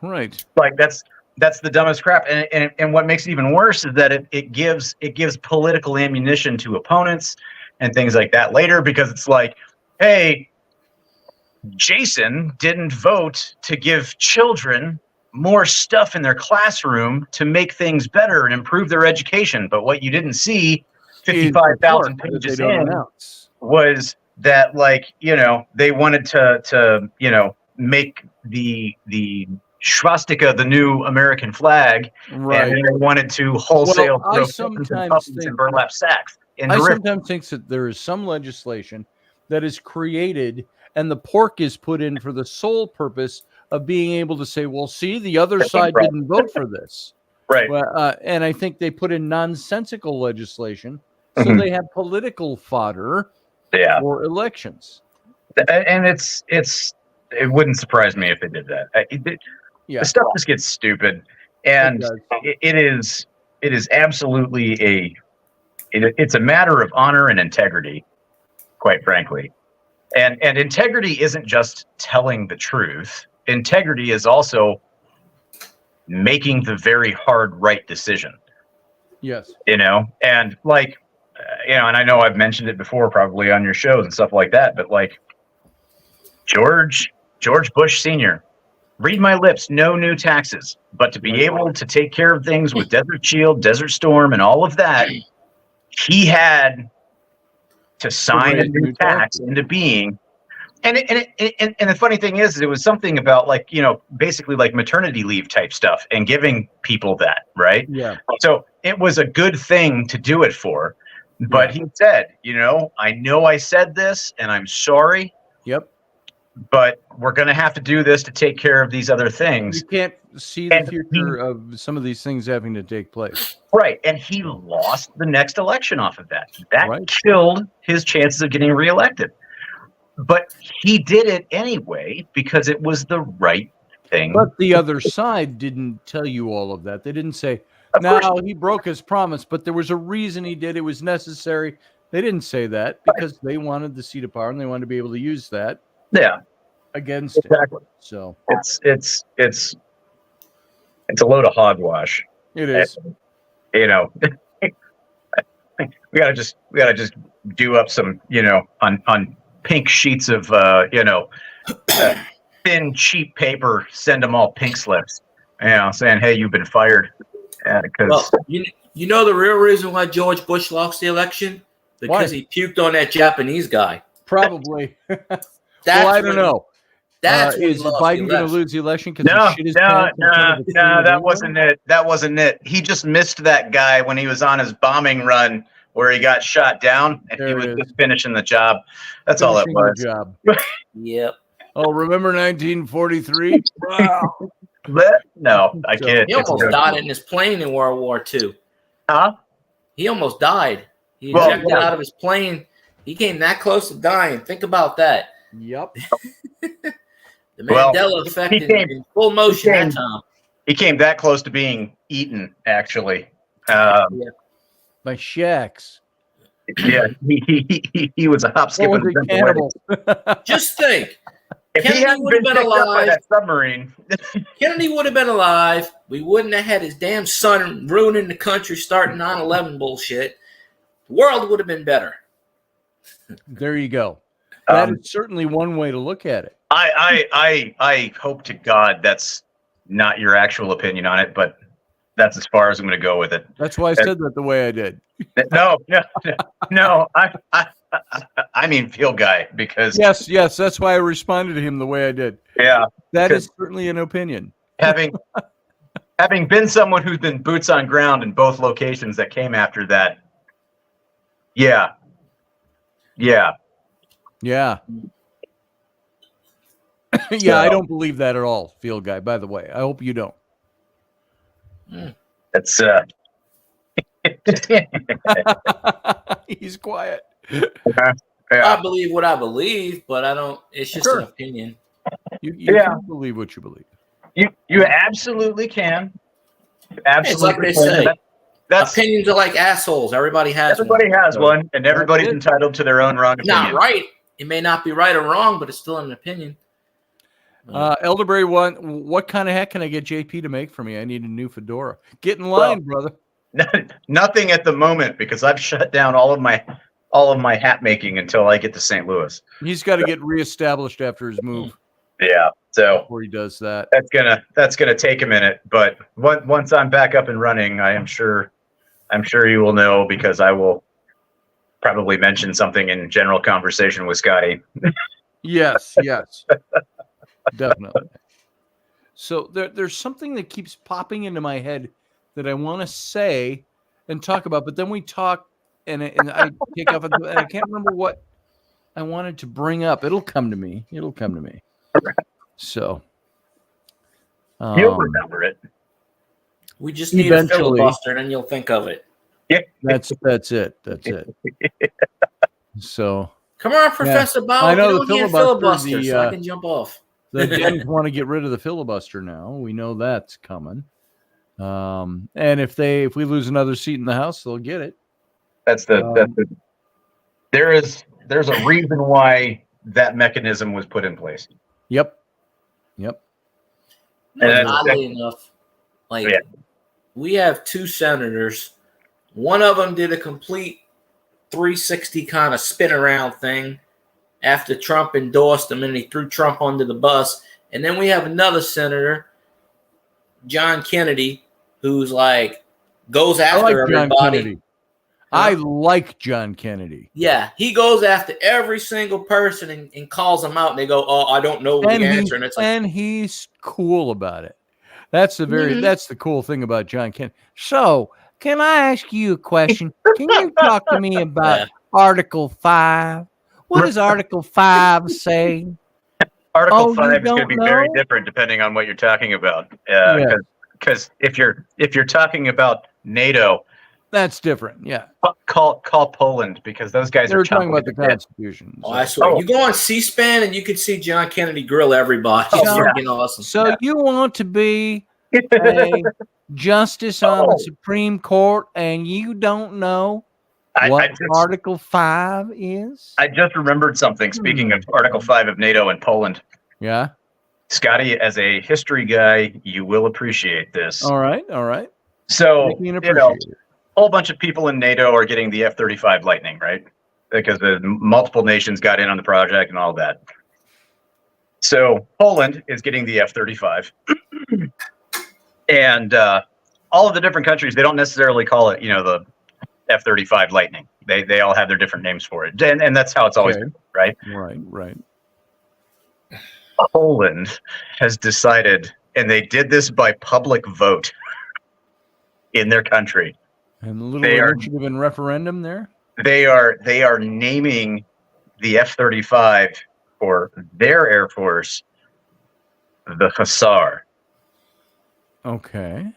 Like that's the dumbest crap. And what makes it even worse is that it gives political ammunition to opponents and things like that later, because it's like, hey, Jason didn't vote to give children more stuff in their classroom to make things better and improve their education. But what you didn't see 55,000 pages in was that, they wanted to make the swastika the new American flag, right? And they wanted to wholesale I sometimes think in burlap sacks. Sometimes think that there is some legislation that is created and the pork is put in for the sole purpose of being able to say, well, see, the other side didn't vote for this. Right. And I think they put in nonsensical legislation so they have political fodder for elections. And it wouldn't surprise me if they did that. The stuff just gets stupid, and it is absolutely it's a matter of honor and integrity, quite frankly. And integrity isn't just telling the truth. Integrity is also making the very hard right decision. Yes. And and I know I've mentioned it before, probably on your shows and stuff like that, but George Bush Sr., read my lips, no new taxes. But to be able to take care of things with Desert Shield, Desert Storm, and all of that, he had to sign a new tax into being. And the funny thing is, it was something about like, basically like maternity leave type stuff and giving people that, right? Yeah. So it was a good thing to do it for. But he said, I know I said this and I'm sorry. Yep. But we're going to have to do this to take care of these other things. You can't see the future of some of these things having to take place. Right. And he lost the next election off of that. That killed his chances of getting reelected. But he did it anyway because it was the right thing. But the other side didn't tell you all of that. They didn't say, no, he broke his promise, but there was a reason he did. It was necessary. They didn't say that because they wanted the seat of power and they wanted to be able to use that. Yeah. Against it. So it's a load of hogwash. It is. We gotta just do up some, on pink sheets of thin cheap paper, send them all pink slips, saying, hey, you've been fired. Well, you know the real reason why George Bush lost the election? Because he puked on that Japanese guy. Probably. I don't know. Is Biden going to lose the election? No, that wasn't it. That wasn't it. He just missed that guy when he was on his bombing run where he got shot down, and he was just finishing the job. That's all it was. Job. Yep. Oh, remember 1943? Wow. No, I can't. He almost died in his plane in World War II. Huh? He almost died. He ejected out of his plane. He came that close to dying. Think about that. Yep. The Mandela effect in full motion that time. He came that close to being eaten, actually. By Shax. Yeah, he was a hop, skip, and a cannibal. Just think. If he hadn't been picked up by that submarine. Kennedy would have been alive. We wouldn't have had his damn son ruining the country, starting 9/11 bullshit. The world would have been better. There you go. That is certainly one way to look at it. I hope to God that's not your actual opinion on it, but that's as far as I'm going to go with it. That's why I said that the way I did. No. I mean, field guy, because yes, that's why I responded to him the way I did. Yeah, that is certainly an opinion. Having been someone who's been boots on ground in both locations that came after that. Yeah. Yeah, I don't believe that at all, field guy, by the way. I hope you don't. That's he's quiet. I believe what I believe, but I don't. It's just an opinion. You can believe what you believe. You absolutely can. Absolutely, it's like they say. Opinions are like assholes. Everybody has one, and everybody's entitled to their own wrong opinion. Not right. It may not be right or wrong, but it's still an opinion. Elderberry, what kind of hat can I get JP to make for me? I need a new fedora. Get in line, brother. Nothing at the moment because I've shut down all of my hat making until I get to St. Louis. He's got to get reestablished after his move. Yeah, so before he does that, that's gonna take a minute. But once I'm back up and running, I'm sure you will know because I will probably mention something in general conversation with Scotty. Yes, definitely. So there's something that keeps popping into my head that I want to say and talk about, but then we talk and I take off and I can't remember what I wanted to bring up. It'll come to me. So you'll remember it. We just need a filibuster, and then you'll think of it. Yeah, that's it. So come on, Professor Bow. I know the filibuster. So I can jump off. The Dems want to get rid of the filibuster now. We know that's coming. And if we lose another seat in the House, they'll get it. There's a reason why that mechanism was put in place. Yep. And oddly enough, we have two senators. One of them did a complete 360 kind of spin around thing after Trump endorsed him, and he threw Trump under the bus. And then we have another senator, John Kennedy, who's like goes I after like John everybody. Kennedy. I like John Kennedy. Yeah, he goes after every single person and calls them out, and they go, "Oh, I don't know the answer." And it's like, and he's cool about it. That's the Mhm. that's the cool thing about John Kennedy. So, can I ask you a question? Can you talk to me about Yeah. Article 5? What does Article 5 say? Article Oh, you 5 is going to don't be very know? different depending on what you're talking about. Yeah. Because if you're talking about NATO, That's different. Yeah. call Poland, because those guys They are were talking chomping about at the the bit. Constitution. oh, so. I swear, Oh. you go on C-SPAN and you can see John Kennedy grill everybody. It's Oh, yeah. freaking awesome. So you want to be a justice on the Oh. Supreme Court, and you don't know I what just- Article 5 is? I just remembered something. Speaking of Article 5 of NATO and Poland, Yeah. Scotty, as a history guy, you will appreciate this. All right. All right. So, Make me you know, appreciate it. a whole bunch of people in NATO are getting the F-35 Lightning, right? Because the multiple nations got in on the project and all that. So Poland is getting the F-35. And all of the different countries, they don't necessarily call it, the F-35 Lightning. They all have their different names for it. And that's how it's always Okay. been, right? Right. Right. Poland has decided, and they did this by public vote in their country. And a little They are- initiative and referendum there. They are naming the F-35 for their Air Force the Hussar. Okay.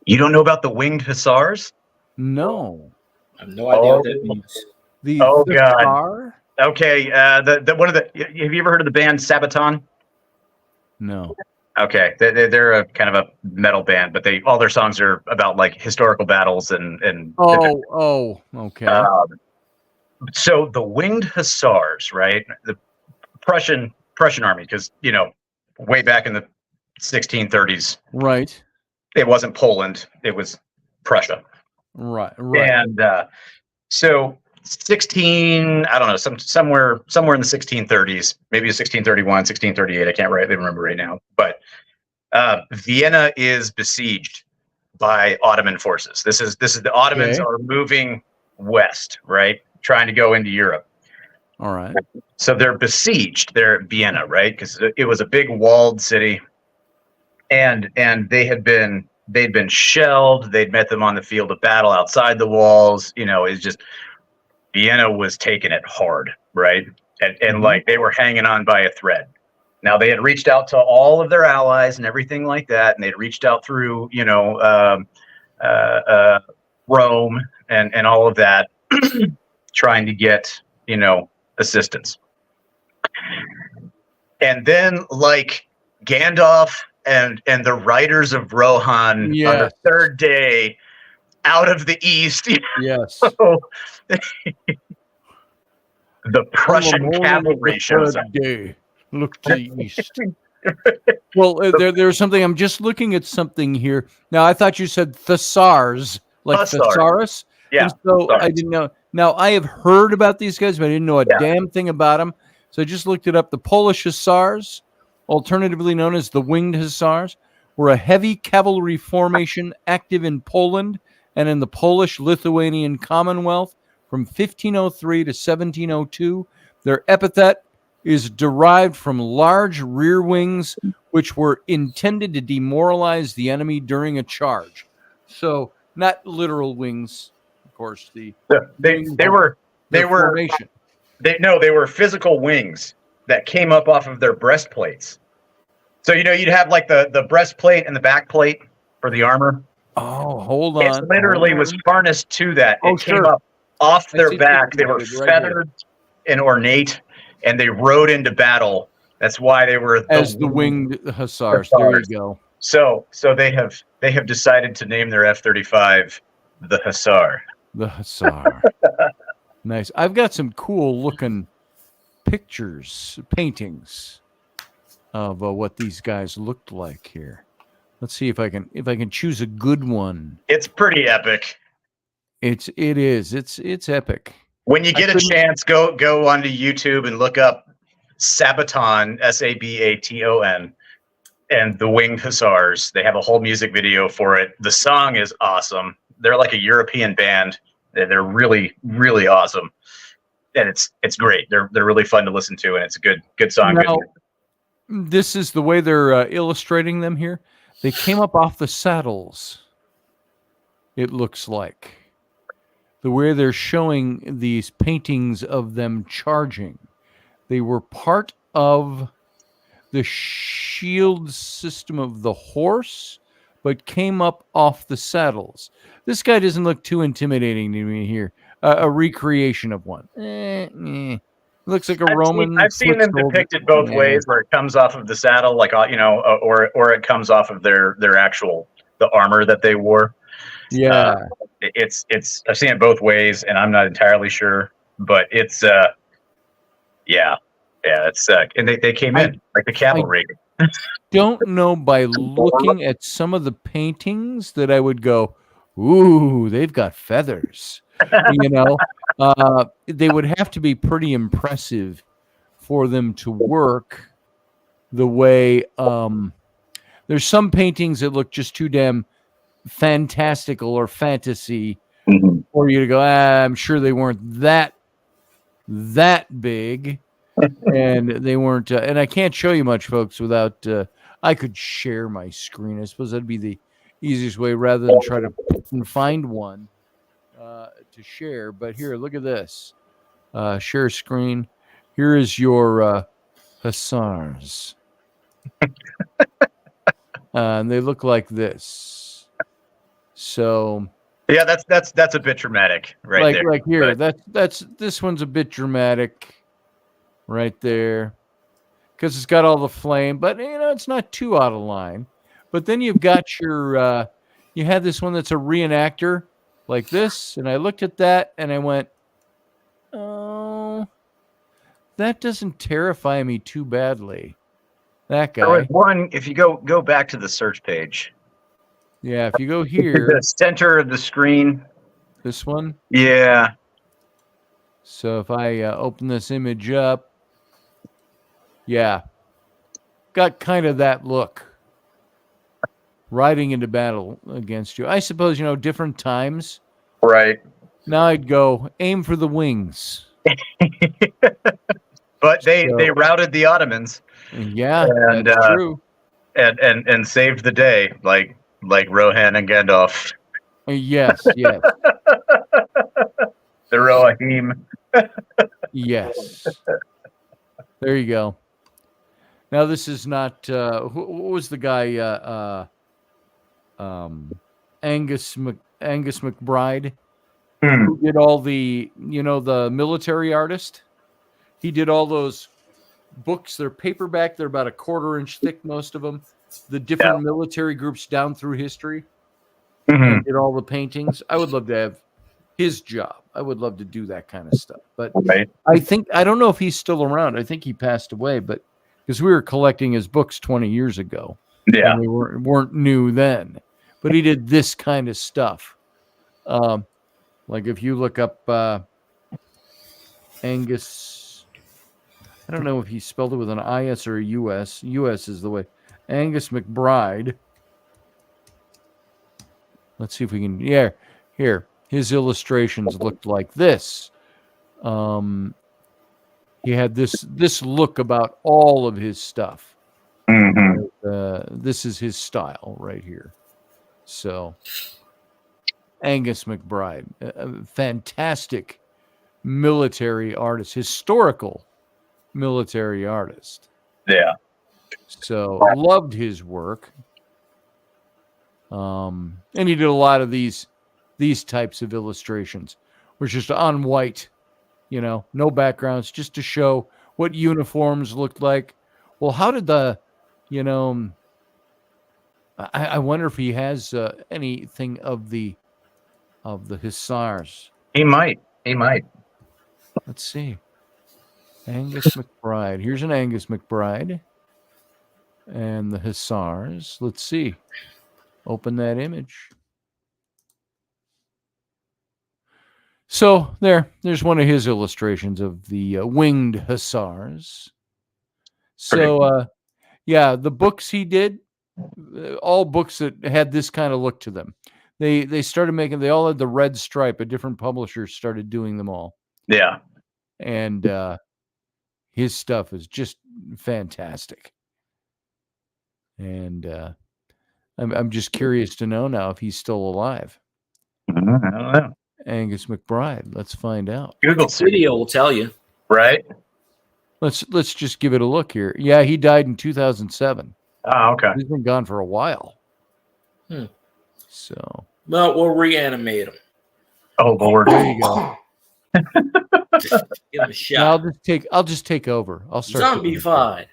You don't know about the winged Hussars? No. I have no idea what that means. The Oh, God. star? Okay, the one of the. Have you ever heard of the band Sabaton? No. Okay, they're a kind of a metal band, but all their songs are about like historical battles and Okay. So the winged Hussars, right? The Prussian army, because way back in the 1630s, Right. it wasn't Poland, it was Prussia. Right. Right. And so 16, I don't know, somewhere in the 1630s, maybe 1631, 1638. I can't rightly remember right now. But Vienna is besieged by Ottoman forces. This is the Ottomans Okay. are moving west, right? Trying to go into Europe. All right. So they're besieged. They're at Vienna, right? Because it was a big walled city, and they'd been shelled. They'd met them on the field of battle outside the walls. It's just Vienna was taking it hard, right? And like they were hanging on by a thread. Now they had reached out to all of their allies and everything like that, and they'd reached out through Rome and all of that, trying to get assistance. And then like Gandalf and the riders of Rohan on Yes. the third day out of the east, Yes. the Prussian On the morning of cavalry the shows third up. day, look to the east. Well, there's something. I'm just looking at something here. Now, I thought you said Thesars, like Hussars. Thesaurus. Yeah, And so Thesars. I didn't know. Now, I have heard about these guys, but I didn't know a Yeah. damn thing about them. So I just looked it up. The Polish Hussars, alternatively known as the Winged Hussars, were a heavy cavalry formation active in Poland and in the Polish-Lithuanian Commonwealth from 1503 to 1702. Their epithet is derived from large rear wings, which were intended to demoralize the enemy during a charge. So, not literal wings, of course. They were formation. they were physical wings that came up off of their breastplates. So you'd have like the breastplate and the back plate for the armor. Oh, hold on. It literally was harnessed to that. Oh, It came sure. up off I their see back. They were pictures right here. feathered and ornate, and they rode into battle. That's why they were As the Winged Hussars. There you Hussars. go. So they have decided to name their F-35 the Hussar. The Hussar. Nice. I've got some cool looking pictures, paintings of what these guys looked like here. Let's see if I can choose a good one. It's pretty epic. It is. It's epic. When you get a chance, go onto YouTube and look up Sabaton, Sabaton, and the Winged Hussars. They have a whole music video for it. The song is awesome. They're like a European band. They're really, really awesome, and it's great. They're really fun to listen to, and it's a good song. Now, this is the way they're illustrating them here. They came up off the saddles. It looks like the way they're showing these paintings of them charging. They were part of the shield system of the horse, but came up off the saddles. This guy doesn't look too intimidating to me here. A recreation of one. Looks like a Roman. I've seen them depicted both ways, where it comes off of the saddle, like or it comes off of their actual the armor that they wore. Yeah, it's I've seen it both ways, and I'm not entirely sure, but it's it's and they came in like the cavalry. Don't know by looking at some of the paintings that I would go, ooh, they've got feathers. They would have to be pretty impressive for them to work the way there's some paintings that look just too damn fantastical or fantasy for you to go, I'm sure they weren't that big. And they weren't, and I can't show you much, folks, without I could share my screen. I suppose that'd be the easiest way rather than try to find one to share. But here, look at this. Share screen. Here is your hussars. And they look like this. So yeah, that's a bit dramatic, right there. Like here, that's this one's a bit dramatic. Right there, because it's got all the flame, but it's not too out of line. But then you've got your you had this one that's a reenactor like this, and I looked at that and I went, oh, that doesn't terrify me too badly. That guy. There was one, if you go back to the search page. Yeah, if you go here, the center of the screen. This one. Yeah. So if I open this image up. Yeah, got kind of that look. Riding into battle against you. I suppose, different times. Right. Now I'd go aim for the wings. But they routed the Ottomans. Yeah, and, that's true. And saved the day, like Rohan and Gandalf. Yes. The Rohim. Yes. There you go. Now this is not what was the guy Angus McBride who did all the the military artist. He did all those books. They're paperback. They're about a 1/4 inch thick, most of them. The different military groups down through history. And did all the paintings. I would love to have his job. I would love to do that kind of stuff. But I don't know if he's still around. I think he passed away, but because we were collecting his books 20 years ago. Yeah. And they weren't new then. But he did this kind of stuff. Like if you look up Angus, I don't know if he spelled it with an IS or a US. US is the way. Angus McBride. Let's see if we can. Yeah, here. His illustrations looked like this. He had this look about all of his stuff. This is his style right here. So, Angus McBride, a fantastic military artist, historical military artist. Yeah. So, loved his work. And he did a lot of these types of illustrations, which is on white. No backgrounds, just to show what uniforms looked like. Well, how did I wonder if he has anything of the hussars. He might. Let's see. Angus McBride. Here's an Angus McBride. And the hussars. Let's see. Open that image. So there's one of his illustrations of the winged hussars. So, yeah, the books he did, all books that had this kind of look to them. They started making. They all had the red stripe. A different publisher started doing them all. Yeah. And his stuff is just fantastic. And I'm just curious to know now if he's still alive. I don't know. Angus McBride. Let's find out. Google Video will tell you. right? Let's just give it a look here. Yeah, he died in 2007. Oh, okay. He's been gone for a while. So Well, we'll reanimate him. Oh Lord. there you go. Give him a shot. I'll just take over. I'll start. Zombified.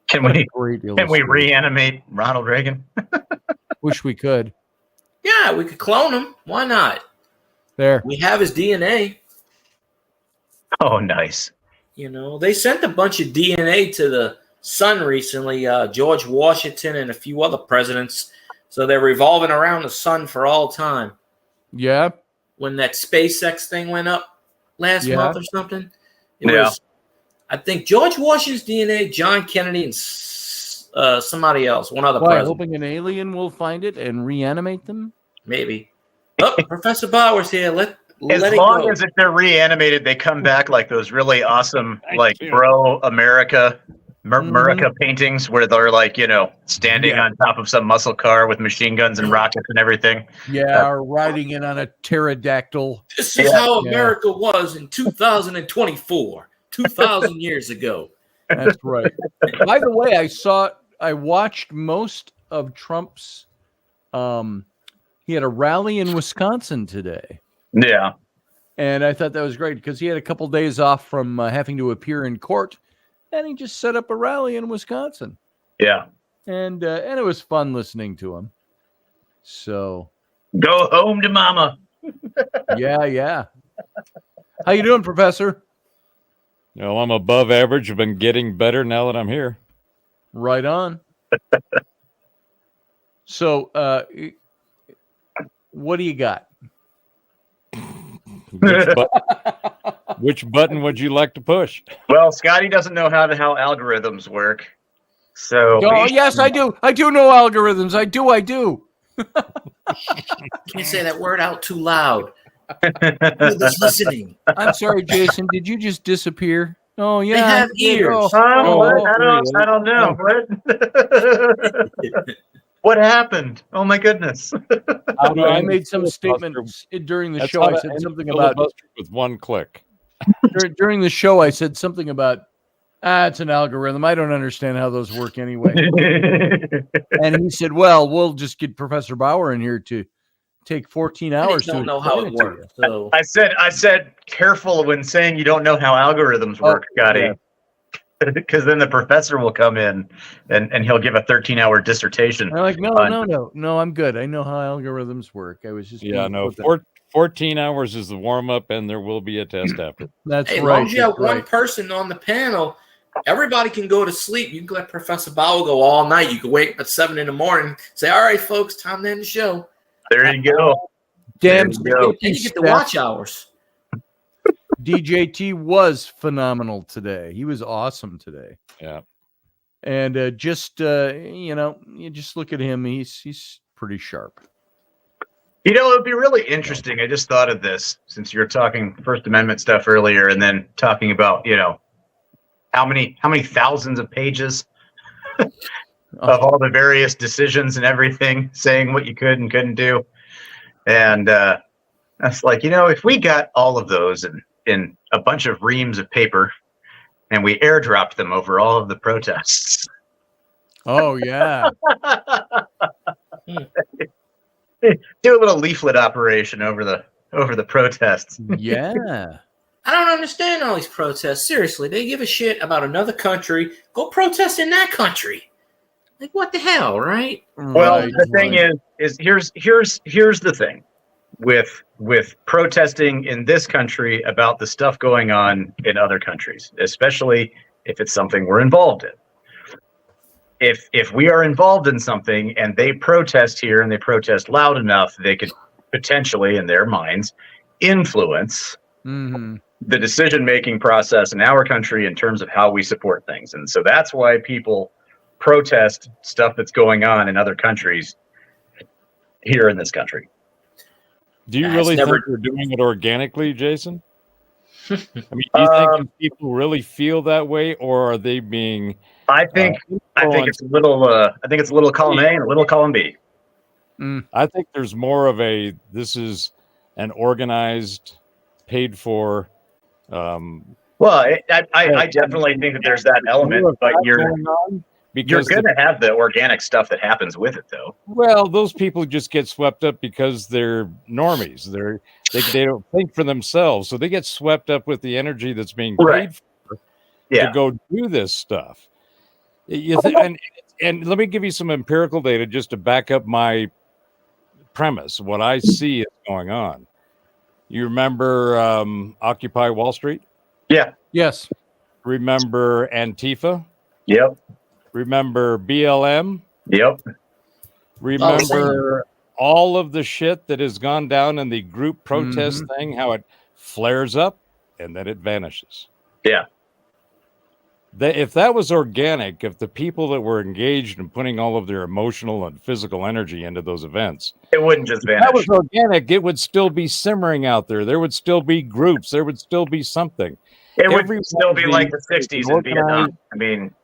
Can we Great can we illustration. reanimate Ronald Reagan? Wish we could. Yeah, we could clone him. Why not? There. We have his DNA. Oh, nice. You know, they sent a bunch of DNA to the sun recently, George Washington and a few other presidents. So they're revolving around the sun for all time. Yeah. When that SpaceX thing went up last Yeah. month or something, it Yeah. was, I think, George Washington's DNA, John Kennedy, and somebody else, one other Why, president. hoping an alien will find it and reanimate them? Maybe. Oh, Professor Bauer's here. Let As it long go. as if they're reanimated, they come back like those really awesome, Thank like you. bro America, Mhm. America paintings where they're like, standing Yeah. on top of some muscle car with machine guns and rockets and everything. Yeah, or riding in on a pterodactyl. This is Yeah. how Yeah. America was in 2024, 2,000 years ago. That's right. By the way, I watched most of Trump's. He had a rally in Wisconsin today, Yeah. and I thought that was great because he had a couple days off from having to appear in court, and he just set up a rally in Wisconsin, Yeah. and it was fun listening to him. So Go home to mama. yeah. How you doing, Professor? Well, I'm above average. I've been getting better now that I'm here. Right on. So, what do you got? Which button would you like to push? Well, Scotty doesn't know how algorithms work. So Oh, yes, I do. I do know algorithms. I do. Can't say that word out too loud. Who's listening? I'm sorry, Jason. Did you just disappear? Oh, yeah. They have I did. ears. I don't know. What? What happened? Oh my goodness. I made some statements during the show. I said something about with one click. during the show. I said something about it's an algorithm. I don't understand how those work anyway. And he said, "Well, we'll just get Professor Bauer in here to take 14 I hours just to don't know how explain it to works. So I said careful when saying you don't know how algorithms work, Scotty. yeah. Because then the professor will come in and he'll give a 13-hour dissertation. you." I'm like, on- no, I'm good. I know how algorithms work. I was just being flippant. 14 hours is the warm up, and there will be a test after. That's hey, as right. long as you have that's one right. person on the panel, everybody can go to sleep. You can let Professor Bauer go all night. You can wake up at 7 in the morning, say, all right, folks, time to end the show. There you go. Damn, There you go. Then you get the watch hours. DJT was phenomenal today. He was awesome today. Yeah. And you just look at him. He's pretty sharp. It would be really interesting. I just thought of this since you were talking First Amendment stuff earlier, and then talking about how many thousands of pages of all the various decisions and everything, saying what you could and couldn't do. And that's like, if we got all of those in a bunch of reams of paper and we airdropped them over all of the protests. Oh yeah. Do a little leaflet operation over the protests. Yeah. I don't understand all these protests. Seriously, they give a shit about another country. Go protest in that country. Like, what the hell, right? Well, Right, the thing right. is here's the thing with protesting in this country about the stuff going on in other countries, especially if it's something we're involved in. If we are involved in something and they protest here and they protest loud enough, they could potentially, in their minds, influence Mhm. the decision-making process in our country in terms of how we support things. And so that's why people protest stuff that's going on in other countries here in this country. Do you It's really never- think they're doing it organically, Jason? I mean, do you think people really feel that way, or are they being? I think it's a little. I think it's a little column A and a little column B. I think there's more of a. This is an organized, paid for. Well, I definitely think that there's that element, but you're going to have the organic stuff that happens with it, though. Well, those people just get swept up because they're normies. They don't think for themselves, so they get swept up with the energy that's being paid for to go do this stuff. And let me give you some empirical data just to back up my premise. What I see is going on. You remember Occupy Wall Street? Yeah. Yes. Remember Antifa? Yep. Remember BLM? Yep. Remember all of the shit that has gone down in the group protest thing, how it flares up and then it vanishes. Yeah. If that was organic, if the people that were engaged in putting all of their emotional and physical energy into those events, it wouldn't just vanish. If that was organic, it would still be simmering out there. There would still be groups. There would still be something. It would still be like the 60s in Vietnam. I mean,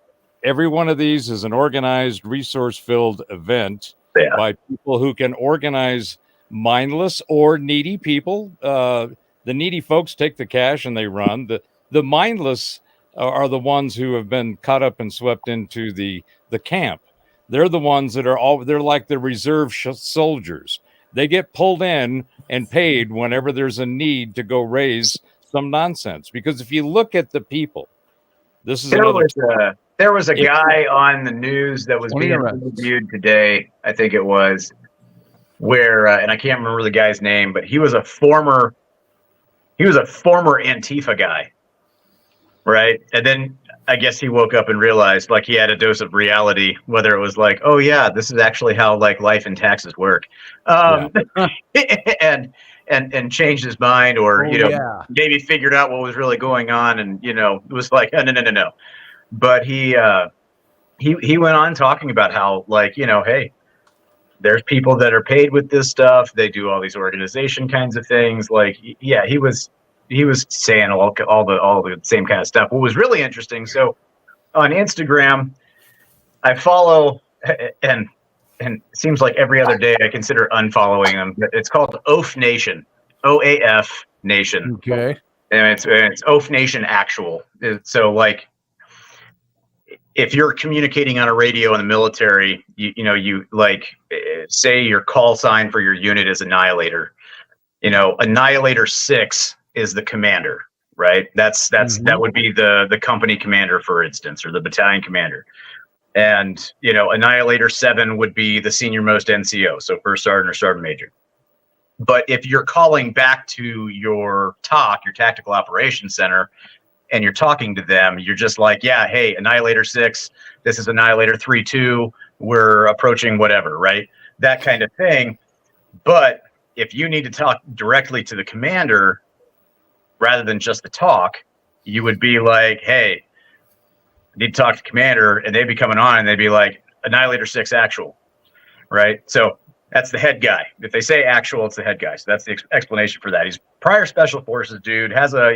every one of these is an organized, resource-filled event by people who can organize mindless or needy people. The needy folks take the cash and they run. The mindless are the ones who have been caught up and swept into the camp. They're the ones that they're like the reserve soldiers. They get pulled in and paid whenever there's a need to go raise some nonsense. Because if you look at the people, this is there was a guy on the news that was being interviewed today, I think it was, where and I can't remember the guy's name, but he was a former Antifa guy, right? And then I guess he woke up and realized like he had a dose of reality, whether it was like, oh yeah, this is actually how like life and taxes work, and changed his mind, or maybe figured out what was really going on, and it was like no. But he went on talking about how, like, hey, there's people that are paid with this stuff. They do all these organization kinds of things. Like, yeah, he was saying all the same kind of stuff. What was really interesting, so on Instagram, I follow, and it seems like every other day I consider unfollowing them. It's called OAF Nation, OAF Nation. Okay. And it's OAF Nation Actual. So like, if you're communicating on a radio in the military, you like say your call sign for your unit is Annihilator. Annihilator 6 is the commander, right? That would be the company commander, for instance, or the battalion commander. And Annihilator 7 would be the senior most NCO, so first sergeant or sergeant major. But if you're calling back to your TOC, your tactical operations center, and you're talking to them, you're just like, yeah, hey, Annihilator 6, this is Annihilator 3-2, we're approaching whatever, right? That kind of thing. But if you need to talk directly to the commander rather than just the talk, you would be like, hey, I need to talk to commander, and they'd be coming on and they'd be like, Annihilator 6 actual, right? So that's the head guy. If they say actual, it's the head guy. So that's the explanation for that. He's prior special forces dude, has a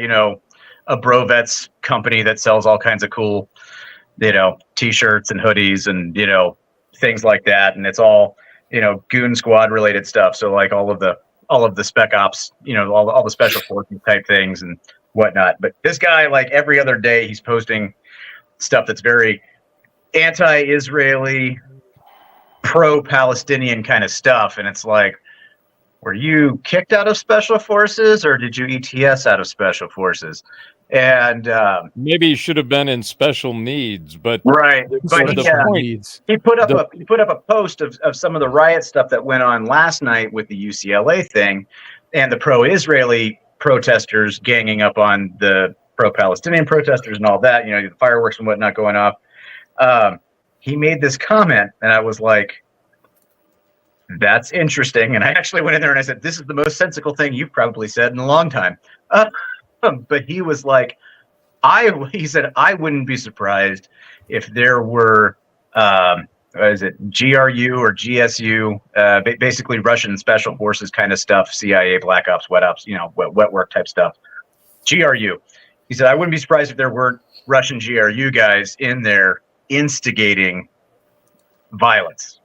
Brovets company that sells all kinds of cool, t-shirts and hoodies and, things like that. And it's all, goon squad related stuff. So like all of the spec ops, all the special forces type things and whatnot. But this guy, like every other day, he's posting stuff that's very anti-Israeli, pro-Palestinian kind of stuff. And it's like, were you kicked out of special forces or did you ETS out of special forces? And maybe he should have been in special needs, but right. But he put up a post of some of the riot stuff that went on last night with the UCLA thing, and the pro-Israeli protesters ganging up on the pro-Palestinian protesters and all that. The fireworks and whatnot going off. He made this comment, and I was like, "That's interesting." And I actually went in there and I said, "This is the most sensical thing you've probably said in a long time." But he was like, he said, I wouldn't be surprised if there were, is it GRU or GSU, basically Russian special forces kind of stuff, CIA, black ops, wet ops, wet work type stuff. GRU. He said, I wouldn't be surprised if there weren't Russian GRU guys in there instigating violence.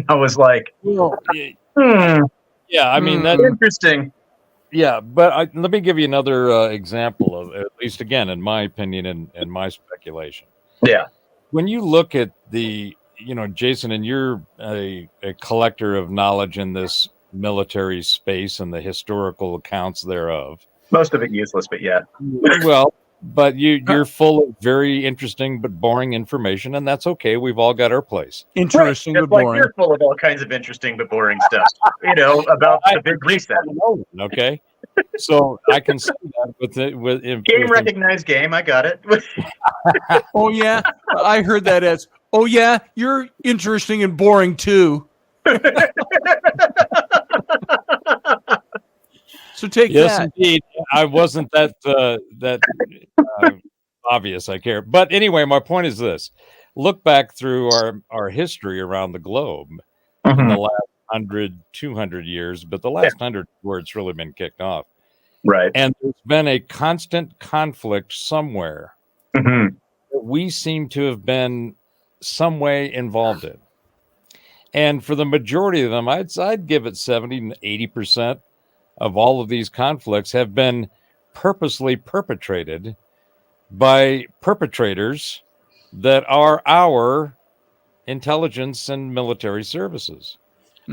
I was like, yeah, I mean, that's interesting. Yeah, but let me give you another example of, at least again, in my opinion and my speculation. Yeah. When you look at Jason, and you're a collector of knowledge in this military space and the historical accounts thereof. Most of it useless, but yeah. Well, but you're full of very interesting but boring information, and that's okay. We've all got our place. Interesting but like boring. You're full of all kinds of interesting but boring stuff. About the big reset. Okay, so I can say that with game recognized game. I got it. Oh yeah, I heard that as. Oh yeah, you're interesting and boring too. So take yes, that. Indeed. I wasn't that obvious. I care, but anyway, my point is this: look back through our history around the globe in the last 100, 200 years, but the last 100 where it's really been kicked off, right? And there's been a constant conflict somewhere that we seem to have been some way involved in, and for the majority of them, I'd give it 70 to 80%. Of all of these conflicts have been purposely perpetrated by perpetrators that are our intelligence and military services.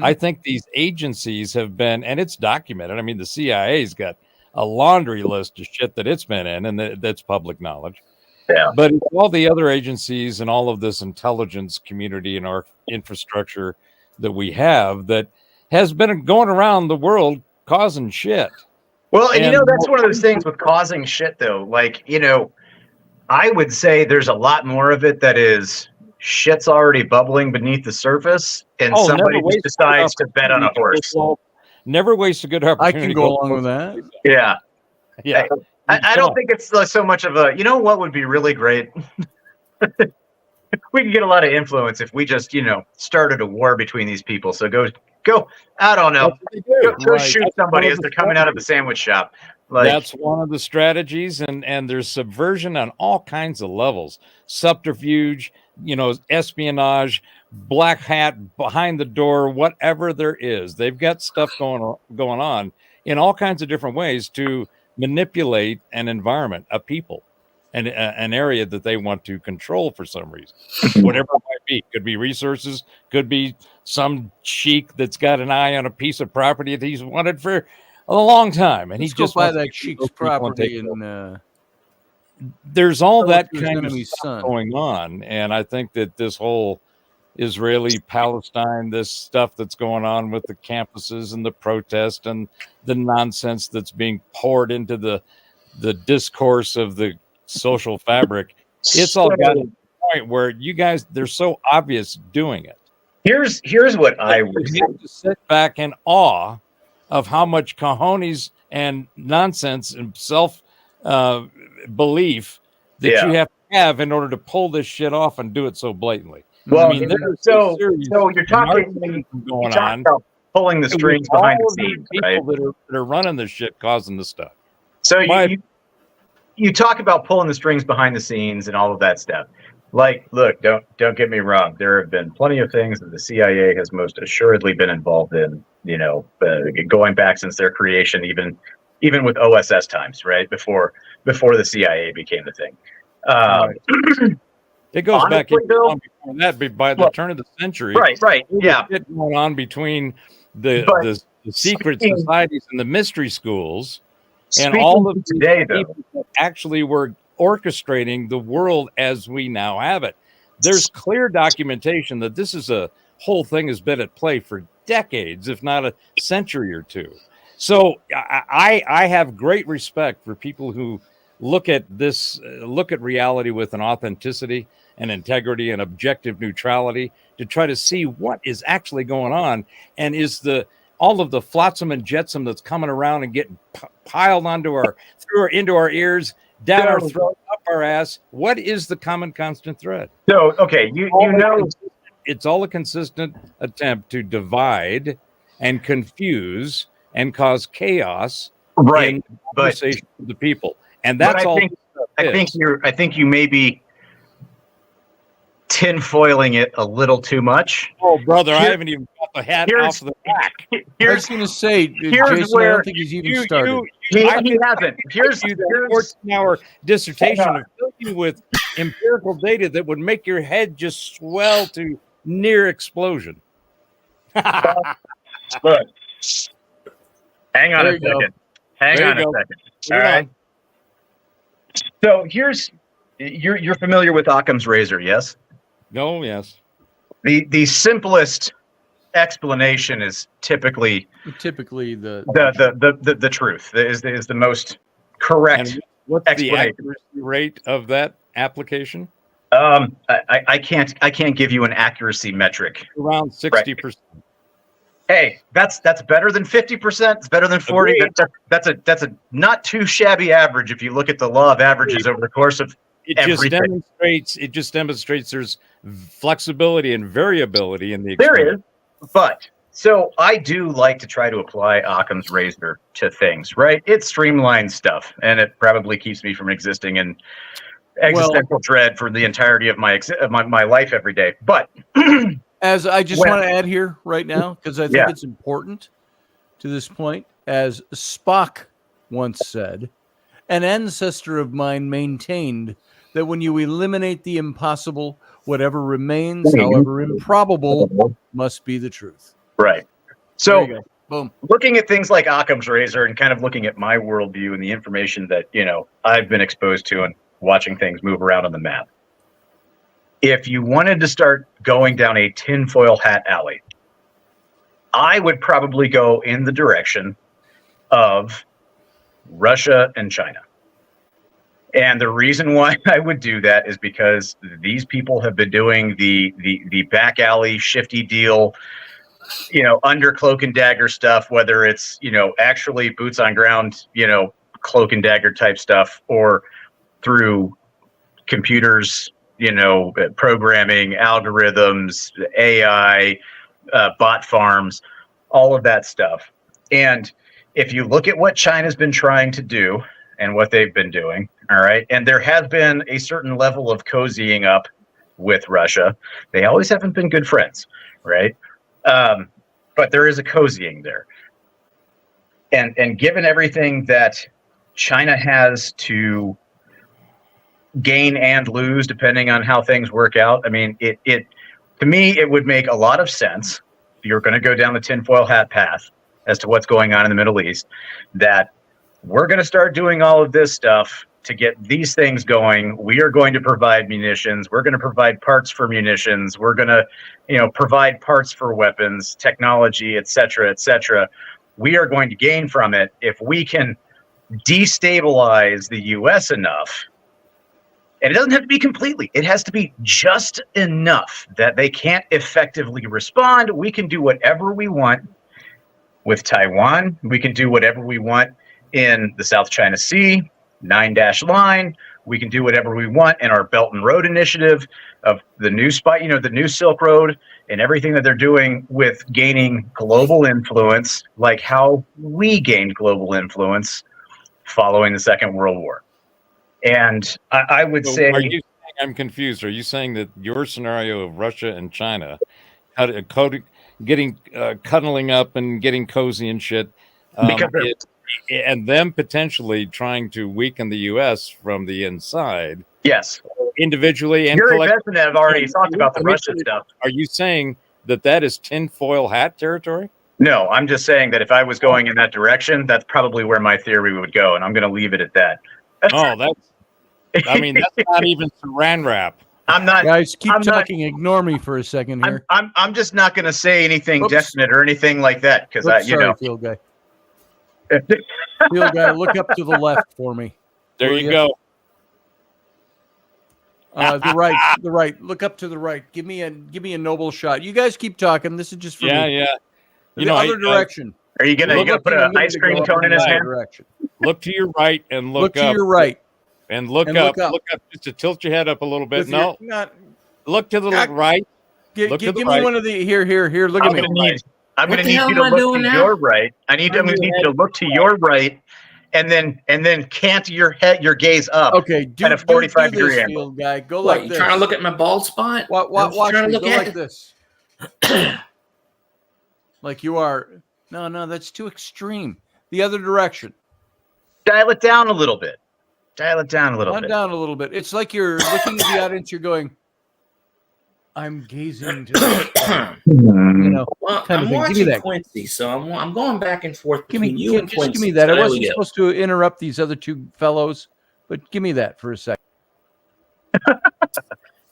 I think these agencies have been, and it's documented. I mean, the CIA's got a laundry list of shit that it's been in, and that's public knowledge. Yeah. But all the other agencies and all of this intelligence community and our infrastructure that we have that has been going around the world causing shit. Well, and that's one of those things with causing shit, though. Like, I would say there's a lot more of it that is shit's already bubbling beneath the surface, and somebody just decides to bet on a horse. Never waste a good opportunity. I can go along with that. Yeah. Yeah. I don't think it's so much of a, what would be really great? We could get a lot of influence if we just, started a war between these people. So go, I don't know. Go shoot somebody as they're coming out of the sandwich shop. That's one of the strategies, and there's subversion on all kinds of levels. Subterfuge, espionage, black hat, behind the door, whatever there is. They've got stuff going on in all kinds of different ways to manipulate an environment, a people, and an area that they want to control for some reason. Whatever it might be. Could be resources, could be some sheik that's got an eye on a piece of property that he's wanted for a long time, and he just buy that sheik's property. And there's all that kind of stuff going on, and I think that this whole Israeli Palestine, this stuff that's going on with the campuses and the protest and the nonsense that's being poured into the discourse of the social fabric, it's all got to the point where you guys, they're so obvious doing it. Here's what I would have to sit back in awe of how much cojones and nonsense and self belief that you have to have in order to pull this shit off and do it so blatantly. Well, I mean, so you're talking about pulling the strings behind the scenes, right? People that are running this shit, causing the stuff. So you talk about pulling the strings behind the scenes and all of that stuff. Like, look, don't get me wrong. There have been plenty of things that the CIA has most assuredly been involved in. Going back since their creation, even with OSS times, right before the CIA became the thing. It goes back before that by the turn of the century. Right. Yeah. Going on between the secret societies and the mystery schools, and all of today, people that actually were orchestrating the world as we now have it. There's clear documentation that this is a whole thing has been at play for decades, if not a century or two. So I have great respect for people who look at reality with an authenticity and integrity and objective neutrality to try to see what is actually going on, and is the all of the flotsam and jetsam that's coming around and getting piled into our ears, down our throat, up our ass. What is the common constant thread? So, okay, It's all a consistent attempt to divide and confuse and cause chaos right, in conversation with the people. And that's I think you may be tinfoiling it a little too much. Oh, brother, I haven't even got the hat off the back. I was going to say, here's Jason, where I don't think he's even started. He hasn't. Here's the 14-hour dissertation of filling with empirical data that would make your head just swell to near explosion. Look, hang on a second. Hang on a second. All right. So you're familiar with Occam's razor, yes? No, yes. The simplest explanation is typically the truth is the most correct. And what's the accuracy rate of that application? I can't give you an accuracy metric. Around 60%. Right. Hey, that's better than 50%. It's better than 40. That's a not too shabby average if you look at the law of averages over the course of everything. It just demonstrates there's flexibility and variability in the experiment. There is, but so I do like to try to apply Occam's razor to things, right? It streamlines stuff, and it probably keeps me from existing in existential dread for the entirety of my life every day. But as I just want to add here right now, because I think it's important to this point, as Spock once said, an ancestor of mine maintained that when you eliminate the impossible, whatever remains, however improbable, must be the truth. Right. So, boom. Looking at things like Occam's razor and kind of looking at my worldview and the information that, I've been exposed to and watching things move around on the map. If you wanted to start going down a tinfoil hat alley, I would probably go in the direction of Russia and China. And the reason why I would do that is because these people have been doing the back alley shifty deal, under cloak and dagger stuff, whether it's, actually boots on ground, cloak and dagger type stuff, or through computers, programming, algorithms, AI, bot farms, all of that stuff. And if you look at what China's been trying to do and what they've been doing, all right, and there has been a certain level of cozying up with Russia. They always haven't been good friends, right? But there is a cozying there. And given everything that China has to gain and lose depending on how things work out, I mean, it to me, it would make a lot of sense if you're going to go down the tinfoil hat path as to what's going on in the Middle East, that we're going to start doing all of this stuff to get these things going. We are going to provide munitions. We're going to provide parts for munitions. We're going to, provide parts for weapons, technology, et cetera, et cetera. We are going to gain from it if we can destabilize the U.S. enough. And it doesn't have to be completely. It has to be just enough that they can't effectively respond. We can do whatever we want with Taiwan. We can do whatever we want in the South China Sea, 9-dash line. We can do whatever we want in our Belt and Road Initiative of the new the new Silk Road, and everything that they're doing with gaining global influence, like how we gained global influence following the Second World War. And I would say, I'm confused. Are you saying that your scenario of Russia and China cuddling up and getting cozy and shit, and them potentially trying to weaken the U.S. from the inside? Yes, individually and collectively. I've already talked about the Russian stuff. Are you saying that is tinfoil hat territory? No, I'm just saying that if I was going in that direction, that's probably where my theory would go, and I'm going to leave it at that. That's not even saran wrap. I'm not. Guys, keep talking. Ignore me for a second here. I'm just not going to say anything definite or anything like that because Field guy. Field guy, look up to the left for me. There you go. The right. Look up to the right. Give me a noble shot. You guys keep talking. This is just for me. Yeah. The other direction. Are you gonna put an ice cream cone in his hand? Direction. Look to your right and look to up. your right. And look up. Look up just to tilt your head up a little bit. With Look to the right. Give me one of the here. Look at me. I'm going to need you to look to your right. I'm going to need you to look to your right, and then cant your gaze up. Okay, at a 45-degree angle. Guy, go like you this. Trying to look at my bald spot? Watch me. Go like this. Like you are. No, that's too extreme. The other direction. Dial it down a little bit. Not down a little bit. It's like you're looking at the audience. You're going, I'm gazing to the Well, I'm watching Quincy, so I'm going back and forth between you and Quincy. Give me that. I wasn't supposed to interrupt these other two fellows, but give me that for a second.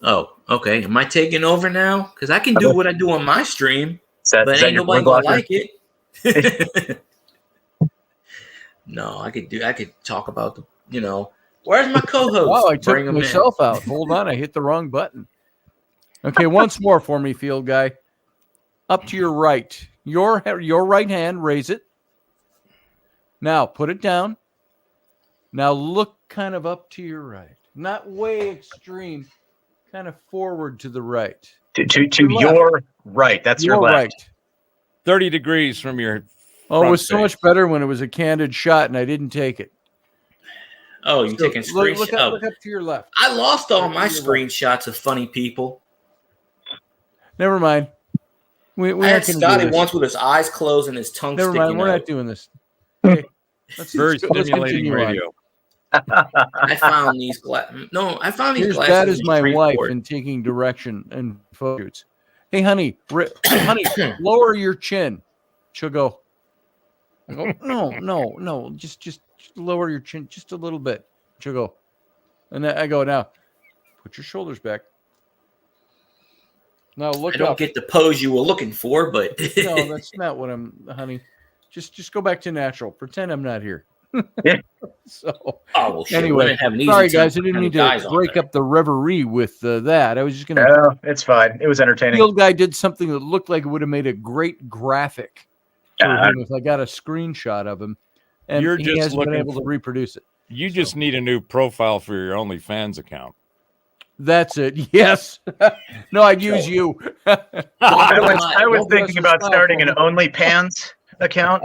Oh, okay. Am I taking over now? Because I can do what I do on my stream, but ain't nobody gonna like it. No, I could talk about where's my co-host? Wow, I took myself out. Hold on, I hit the wrong button. Okay, once more for me, field guy. Up to your right. Your right hand, raise it. Now put it down. Now look kind of up to your right. Not way extreme. Kind of forward to the right. To your right. That's your left. Right. 30 degrees from your it was so much better when it was a candid shot and I didn't take it. Oh, you're taking screenshots. Look up to your left. I lost all my screenshots of funny people. Never mind. We had Scotty once with his eyes closed and his tongue sticking out. Never mind. We're not doing this. Okay. Very stimulating radio. I found these I found these glasses. That is my wife in taking direction and photos. Hey, honey, lower your chin. She'll go. I go, no. Just lower your chin just a little bit. She'll go. And then I go, now, put your shoulders back. Now look up. I don't get the pose you were looking for, but no, that's not what honey. Just go back to natural. Pretend I'm not here. Anyway, sorry guys, I didn't mean to break up the reverie with that. I was just gonna. No, it's fine. It was entertaining. The old guy did something that looked like it would have made a great graphic for him if I got a screenshot of him, and he hasn't been able to reproduce it. You just need a new profile for your OnlyFans account. That's it. Yes. No, I'd use you. I was thinking about starting an OnlyPans account.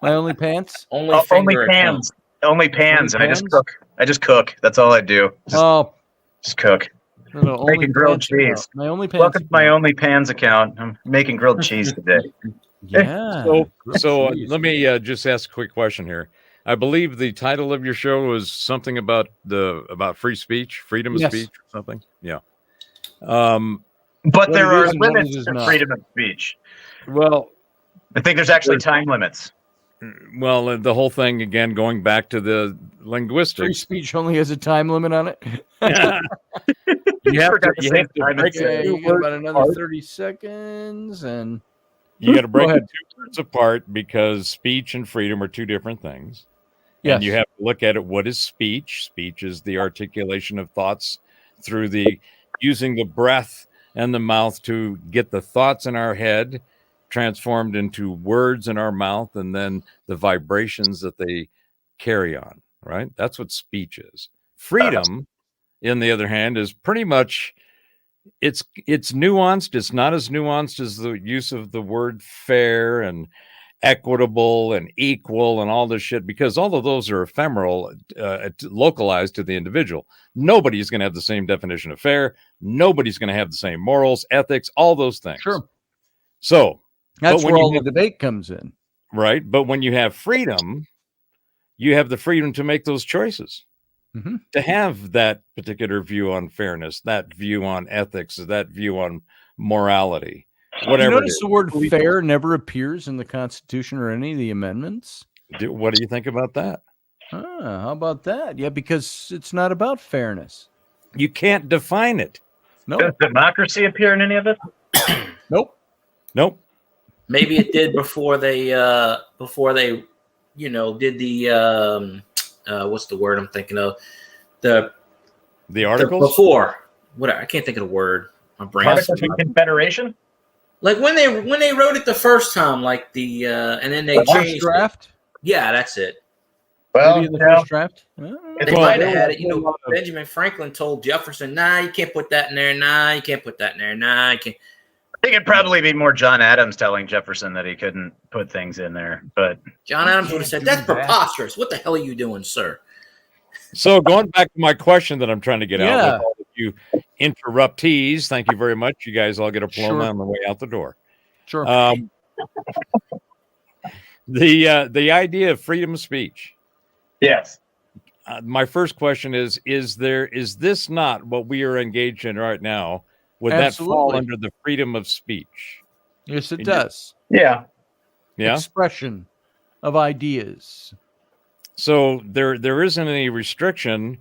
My OnlyPants? OnlyPans. OnlyPans. And I just cook. That's all I do. Just cook. Making grilled cheese. My OnlyPants. Welcome to my OnlyPans account. I'm making grilled cheese today. Yeah. So let me just ask a quick question here. I believe the title of your show was something about free speech, freedom of speech, or something. Yeah. But there are limits to freedom of speech. Well, I think there's actually time limits. Well, the whole thing again, going back to the linguistics. Free speech only has a time limit on it. you have to break you got about another 30 seconds, and you got to break the two words apart because speech and freedom are two different things. Yes. And you have to look at it. What is speech? Speech is the articulation of thoughts through using the breath and the mouth to get the thoughts in our head transformed into words in our mouth, and then the vibrations that they carry on, right? That's what speech is. Freedom, on the other hand, is pretty much, it's nuanced. It's not as nuanced as the use of the word fair and equitable and equal and all this shit, because all of those are ephemeral, localized to the individual. Nobody's going to have the same definition of fair. Nobody's going to have the same morals, ethics, all those things. Sure. So that's where all the debate comes in. Right. But when you have freedom, you have the freedom to make those choices, to have that particular view on fairness, that view on ethics, that view on morality. Whatever. You notice the word fair never appears in the Constitution or any of the amendments? What do you think about that? How about that? Yeah, because it's not about fairness. You can't define it. No. Does democracy appear in any of it? Nope. Maybe it did before they did the what's the word I'm thinking of? The articles? Before. I can't think of the word. My brain. Confederation? Like when they wrote it the first time, like the and then they The first changed draft? it. Yeah, that's it. Well, Maybe in the you know, first draft? They Well, might have there had was it. You know, Benjamin Franklin told Jefferson, "Nah, you can't put that in there. Nah, you can't put that in there. Nah, you can't." I think it'd probably be more John Adams telling Jefferson that he couldn't put things in there. But John Adams would have said, "That's that. preposterous. What the hell are you doing, sir?" So going back to my question that I'm trying to get out Yeah. with all of you interruptees, thank you very much. You guys all get a diploma Sure. on the way out the door. Sure. The idea of freedom of speech. yes, My first question is this not what we are engaged in right now? Would that fall Absolutely. under the freedom of speech? Yes, it you- does. yeah, Yeah. Expression of ideas. So there isn't any restriction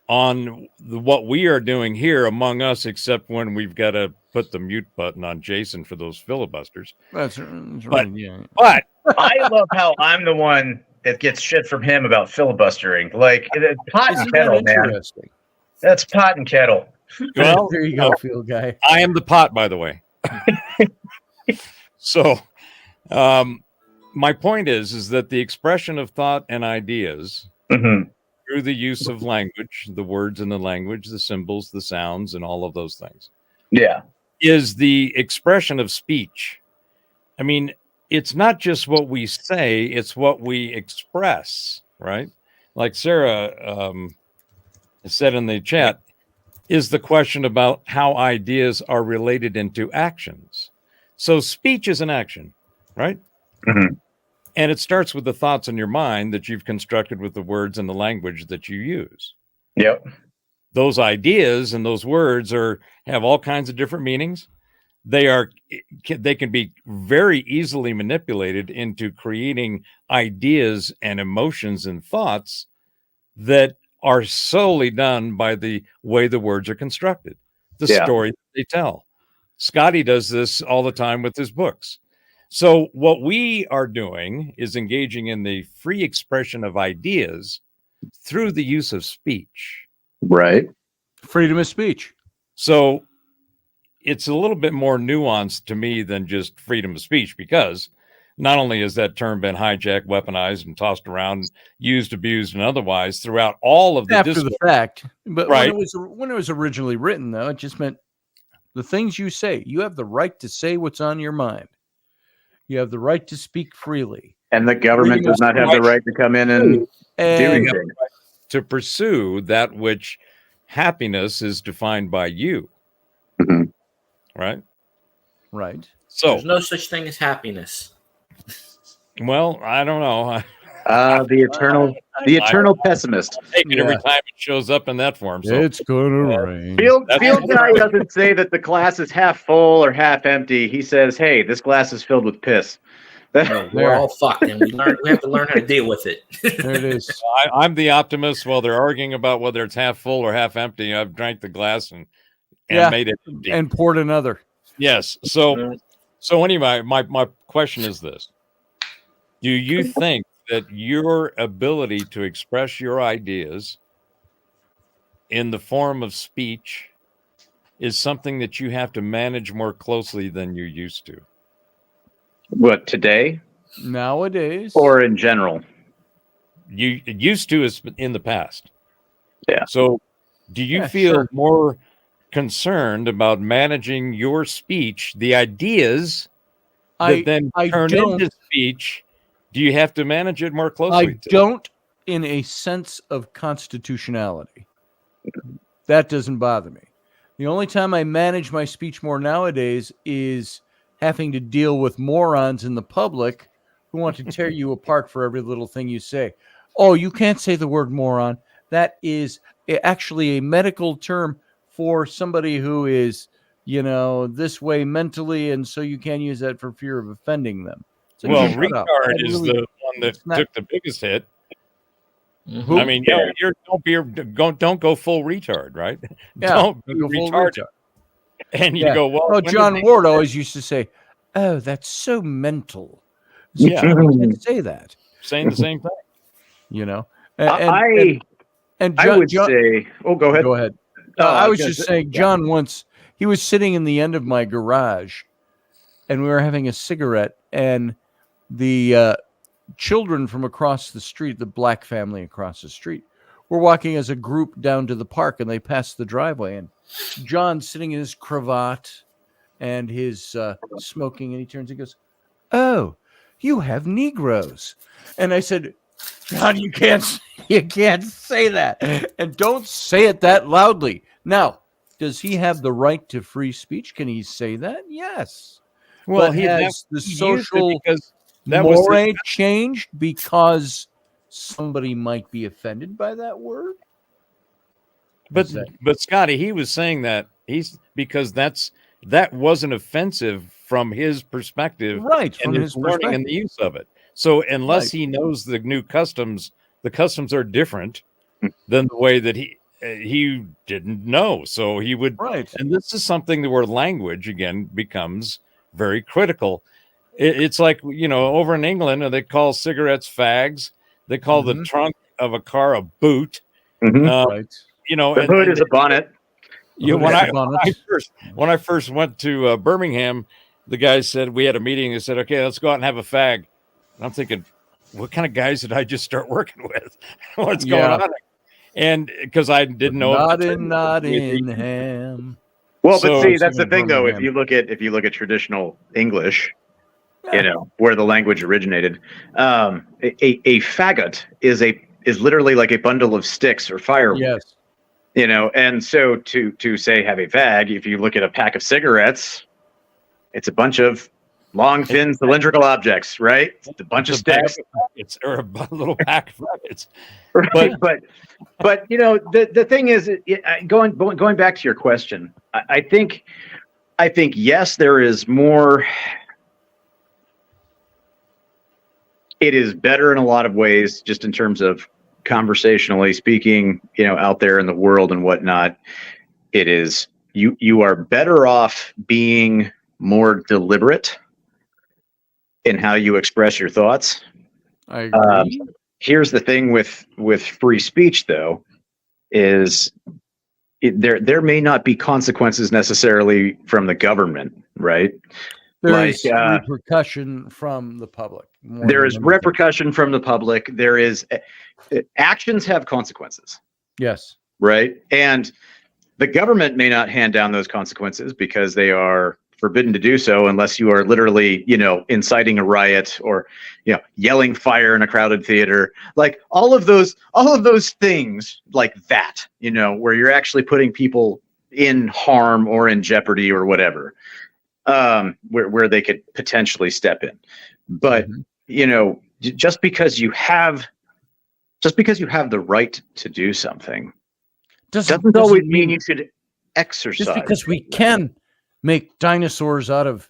on what we are doing here among us, except when we've got to put the mute button on Jason for those filibusters. That's right. Yeah. But I love how I'm the one that gets shit from him about filibustering. Like pot Isn't and that kettle, man. interesting? That's pot and kettle. well, There you go, field guy. I am the pot, by the way. So, my point is that the expression of thought and ideas Mm-hmm. through the use of language, the words in the language, the symbols, the sounds, and all of those things, Yeah, is the expression of speech. I mean, it's not just what we say, it's what we express, right? Like Sarah said in the chat, is the question about how ideas are related into actions. So speech is an action, right? Mhm. And it starts with the thoughts in your mind that you've constructed with the words and the language that you use. yep, Those ideas and those words have all kinds of different meanings. They can be very easily manipulated into creating ideas and emotions and thoughts that are solely done by the way the words are constructed, the Yeah. story that they tell. Scotty does this all the time with his books. So what we are doing is engaging in the free expression of ideas through the use of speech. right. Freedom of speech. So it's a little bit more nuanced to me than just freedom of speech, because not only has that term been hijacked, weaponized, and tossed around, used, abused, and otherwise throughout all of the After discourse. the fact. But Right. when it was originally written, though, it just meant the things you say. You have the right to say what's on your mind. You have the right to speak freely. And the government Freedom does not have the speech. right to come in and do And anything. to pursue that which happiness is defined by you, Mhm. right? right. So, There's no such thing as happiness. well, I don't know. The eternal pessimist. I take it every Yeah. time it shows up in that form. So, It's gonna rain. Field That's- guy doesn't say that the glass is half full or half empty. He says, "Hey, this glass is filled with piss." No, we're all fucked, and we have to learn how to deal with it. There it is. I'm the optimist. While they're arguing about whether it's half full or half empty, I've drank the glass and Yeah. made it empty. And poured another. Yes. So anyway, my question is this: do you think that your ability to express your ideas in the form of speech is something that you have to manage more closely than you used to? What, today Nowadays. or in general? You used to is in the past. Yeah. So do you Yeah, feel sure. more concerned about managing your speech, the ideas that then I turn don't. into speech? Do you have to manage it more I closely? don't, in a sense of constitutionality. That doesn't bother me. The only time I manage my speech more nowadays is having to deal with morons in the public who want to tear you apart for every little thing you say. Oh, you can't say the word moron. That is actually a medical term for somebody who is, this way mentally, and so you can't use that for fear of offending them. So Well, you shut up. retard I is really- the one that it's not- took the biggest hit. Mhm. I mean, don't go full retard, right? Yeah, don't be go full retarded. And you Yeah. go, well, Oh, when did John they- Ward always used to say, "Oh, that's so mental." So Yeah. you can't say that, saying the same thing. And I John, would say. Oh, go ahead. go ahead. Oh, I was gonna just say- saying, John once he was sitting in the end of my garage, and we were having a cigarette, and the children from across the street, the black family across the street, were walking as a group down to the park, and they passed the driveway, and John's sitting in his cravat and his smoking, and he turns and goes, "Oh, you have Negroes." And I said, "God, you can't say that, and don't say it that loudly." Now, does he have the right to free speech? Can he say that? Yes. Well, But he has the used it social because that was moray changed because somebody might be offended by that word? but Scotty, he was saying that because that wasn't offensive from his perspective, Right, and from his his learning and the use of it. So unless he knows the new customs, the customs are different than the way that he didn't know. So he would, Right. and this is something where language again becomes very critical. It's like, over in England, they call cigarettes fags. They call the trunk of a car a boot. Right. The hood is a bonnet. When I first went to Birmingham, the guys said, we had a meeting. They said, "Okay, let's go out and have a fag." And I'm thinking, what kind of guys did I just start working with? What's going on? And because I didn't know. Nottingham. Well, but see, that's the thing, though. If you look at traditional English, where the language originated, a faggot is literally like a bundle of sticks or firewood. Yes. And so to say have a fag, if you look at a pack of cigarettes, it's a bunch of long, thin, cylindrical objects, right? It's a bunch of sticks. Or a little pack of faggots. Right. But the thing is, going back to your question, I think yes, there is more. It is better in a lot of ways, just in terms of conversationally speaking, out there in the world and whatnot. It is you are better off being more deliberate in how you express your thoughts. I agree. Here's the thing with free speech, though, is there may not be consequences necessarily from the government, right? There is repercussion from the public. There is repercussion from the public. There is actions have consequences. Yes. Right. And the government may not hand down those consequences because they are forbidden to do so unless you are literally, inciting a riot or, yelling fire in a crowded theater, like all of those things like that, where you're actually putting people in harm or in jeopardy or whatever, where they could potentially step in. But, just because you have the right to do something doesn't always mean you should exercise. Just because we can make dinosaurs out of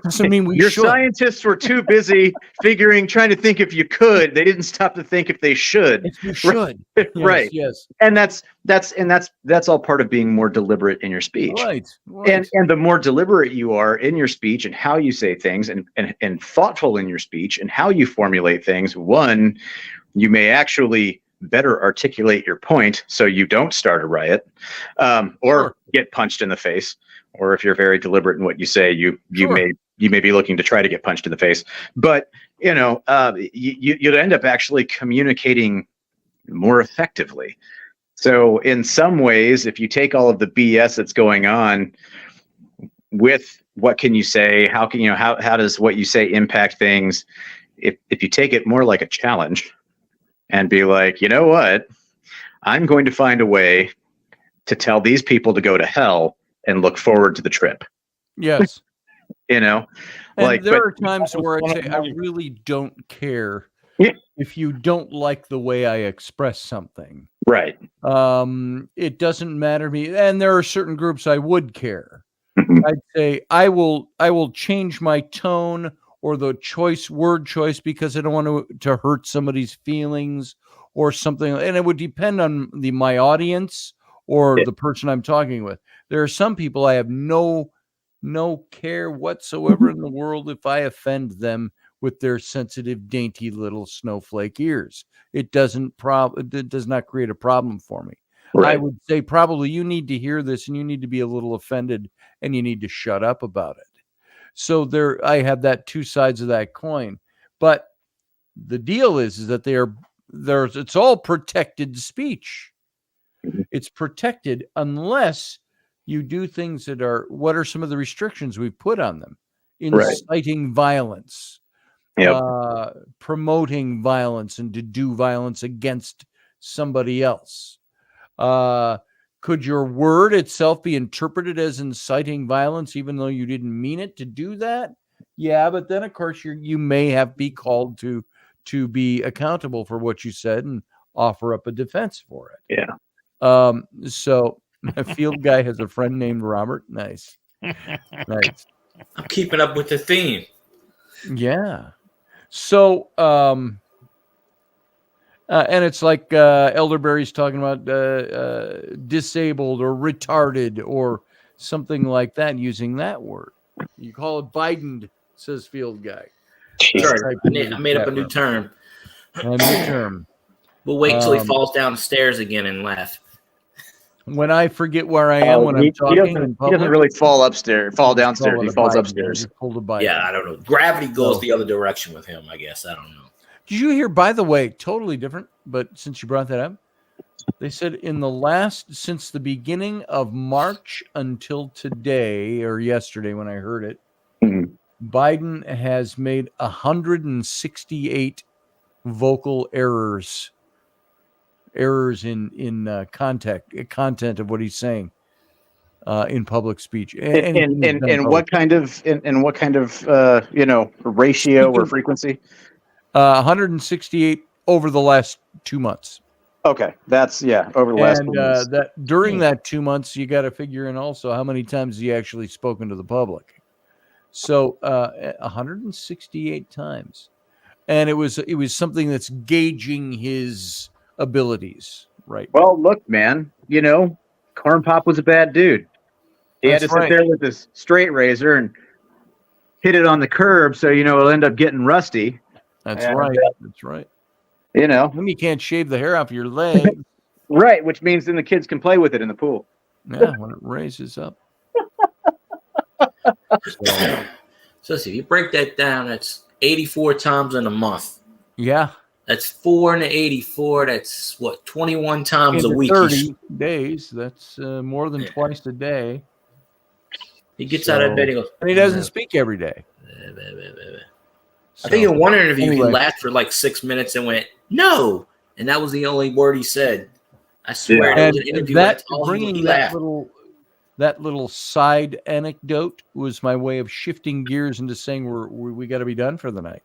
doesn't mean we Your should. Scientists were too busy trying to think if you could. They didn't stop to think if they should. If you should. Right. Yes. And that's all part of being more deliberate in your speech. Right. And the more deliberate you are in your speech and how you say things and thoughtful in your speech and how you formulate things, one, you may actually better articulate your point so you don't start a riot or get punched in the face. Or if you're very deliberate in what you say, you may be looking to try to get punched in the face. But you'd end up actually communicating more effectively. So in some ways, if you take all of the BS that's going on with what can you say, how does what you say impact things? If you take it more like a challenge and be like, you know what, I'm going to find a way to tell these people to go to hell and look forward to the trip. Yes. And there are times where I say, I really don't care if you don't like the way I express something. Right. It doesn't matter to me. And there are certain groups I would care. I'd say I will change my tone or the word choice because I don't want to hurt somebody's feelings or something. And it would depend on my audience or the person I'm talking with. There are some people I have no care whatsoever in the world if I offend them with their sensitive, dainty little snowflake ears. It does not create a problem for me. Right. I would say probably you need to hear this and you need to be a little offended and you need to shut up about it. So there, I have that two sides of that coin. But the deal is that it's all protected speech. It's protected unless you do things that are, what are some of the restrictions we've put on them? Inciting violence, promoting violence, and to do violence against somebody else. Could your word itself be interpreted as inciting violence, even though you didn't mean it to do that? Yeah, but then of course you may be called to be accountable for what you said and offer up a defense for it. Yeah. So my field guy has a friend named Robert. Nice. Nice. I'm keeping up with the theme. Yeah. So, and it's like Elderberry's talking about disabled or retarded or something like that, using that word. You call it Biden, says field guy. Sorry, I made up a new term. A new term. We'll wait till he falls down the stairs again and laugh. When I forget where I am when I'm talking in public, he doesn't really fall downstairs. He falls upstairs. Yeah, I don't know. Gravity goes the other direction with him, I guess. I don't know. Did you hear, by the way, totally different, but since you brought that up, they said since the beginning of March until today or yesterday when I heard it, Biden has made 168 vocal errors in content of what he's saying in public speech. And what kind of ratio or frequency? 168 over the last 2 months. Okay, that's over the last 2 months. That during that 2 months, you got to figure in also how many times he actually spoken to the public. So 168 times, and it was something that's gauging his abilities, right? Well, look, man, Corn Pop was a bad dude. He had to sit there with his straight razor and hit it on the curb, so it'll end up getting rusty. That's right. That's right. Then you can't shave the hair off your leg. Right, which means then the kids can play with it in the pool. Yeah, when it raises up. So if you break that down, that's 84 times in a month. Yeah. That's 4 into 84. That's 21 times a week. 30 days. That's more than twice a day. He gets out of bed. He goes, and he doesn't speak every day. I think in one interview he laughed for like 6 minutes and went, "No," and that was the only word he said. I swear. And bringing that little side anecdote was my way of shifting gears into saying we got to be done for the night.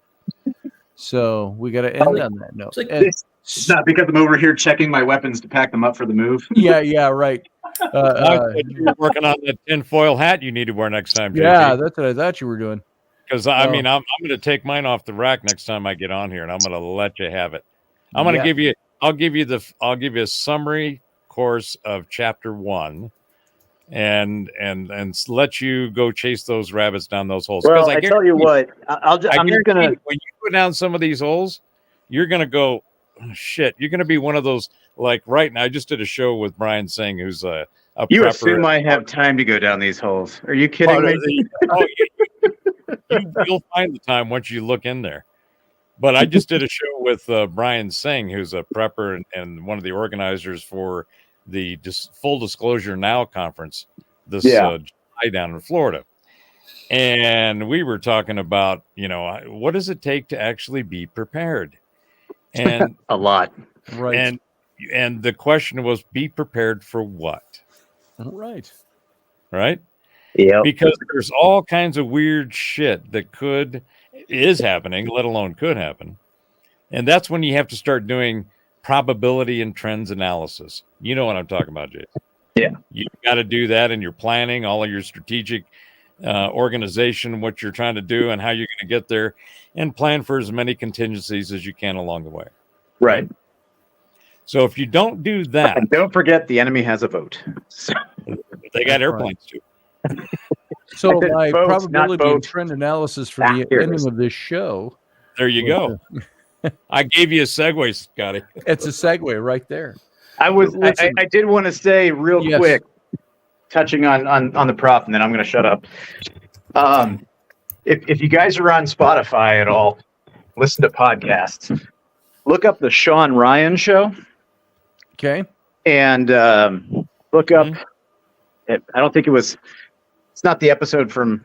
So we got to end on that note. It's not because I'm over here checking my weapons to pack them up for the move. Yeah, right. You're working on that tinfoil hat you need to wear next time, JT. Yeah, that's what I thought you were doing. Because I'm going to take mine off the rack next time I get on here, and I'm going to let you have it. I'm going to give you. I'll give you a summary course of chapter 1, and let you go chase those rabbits down those holes. Well, I tell you what, I'm just gonna. When you go down some of these holes, you're gonna go, oh, shit. You're gonna be one of those, like right now. I just did a show with Brian Singh, who's a You prepper. assume I have time to go down these holes? Are you kidding me? You'll find the time once you look in there. But I just did a show with Brian Singh, who's a prepper and one of the organizers for the Full Disclosure Now conference this July down in Florida. And we were talking about, what does it take to actually be prepared? And a lot. Right. And the question was, be prepared for what? Right. Right? Yeah. Because there's all kinds of weird shit that is happening, let alone could happen. And that's when you have to start doing probability and trends analysis. You know what I'm talking about, Jason. Yeah. You've got to do that in your planning, all of your strategic organization, what you're trying to do and how you're going to get there, and plan for as many contingencies as you can along the way. Right. So if you don't do that. And don't forget the enemy has a vote. They got airplanes too. So my probability and trend analysis for the ending of this show. There you go. I gave you a segue, Scotty. It's a segue right there. I did want to say real quick, touching on the prop, and then I'm going to shut up. if you guys are on Spotify at all, listen to podcasts. Look up the Sean Ryan Show. Okay. And look up. I don't think it's not the episode from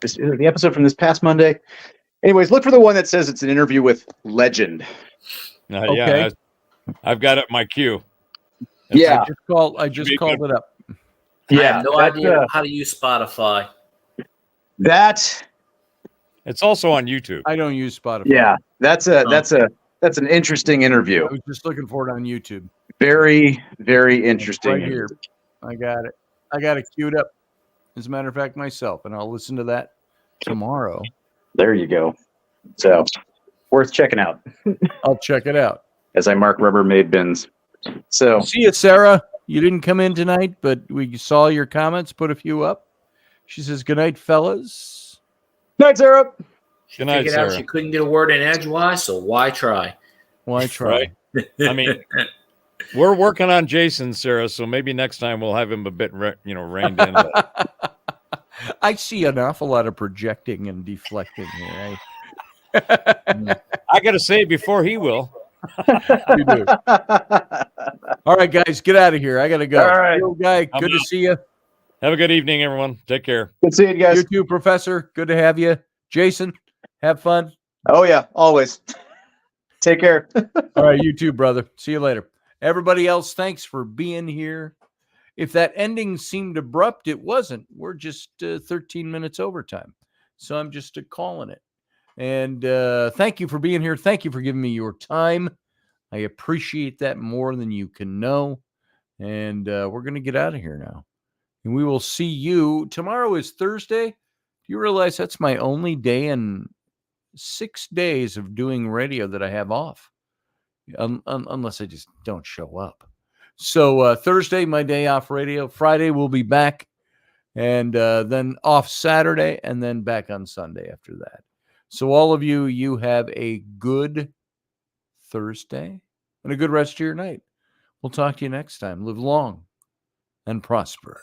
this. The episode from this past Monday. Anyways, look for the one that says it's an interview with legend. Okay. Yeah, I've got it in my queue. Yeah, I just called it up. I have no idea how to use Spotify. It's also on YouTube. I don't use Spotify. Yeah, that's an interesting interview. I was just looking for it on YouTube. Very, very interesting. Right here. I got it. I got it queued up. As a matter of fact, myself, and I'll listen to that tomorrow. There you go. So, worth checking out. I'll check it out. As I mark Rubbermaid bins. So, see you, Sarah. You didn't come in tonight, but we saw your comments. Put a few up. She says, "Good night, fellas." Night, Sarah. She figured out she couldn't get a word in edgewise, so why try? Why try? Right? I mean, we're working on Jason, Sarah, so maybe next time we'll have him a bit, reined in. I see an awful lot of projecting and deflecting here. I got to say before he will. You do. All right, guys, get out of here. I got to go. All right. Guy, good to see you. Have a good evening, everyone. Take care. Good seeing you guys. You too, Professor. Good to have you. Jason, have fun. Oh, yeah, always. Take care. All right, you too, brother. See you later. Everybody else, thanks for being here. If that ending seemed abrupt, it wasn't. We're just 13 minutes overtime. So I'm just calling it. And thank you for being here. Thank you for giving me your time. I appreciate that more than you can know. And we're going to get out of here now. And we will see you. Tomorrow is Thursday. Do you realize that's my only day in 6 days of doing radio that I have off? Unless I just don't show up. So Thursday, my day off radio. Friday, we'll be back. And then off Saturday. And then back on Sunday after that. So all of you, you have a good Thursday and a good rest of your night. We'll talk to you next time. Live long and prosper.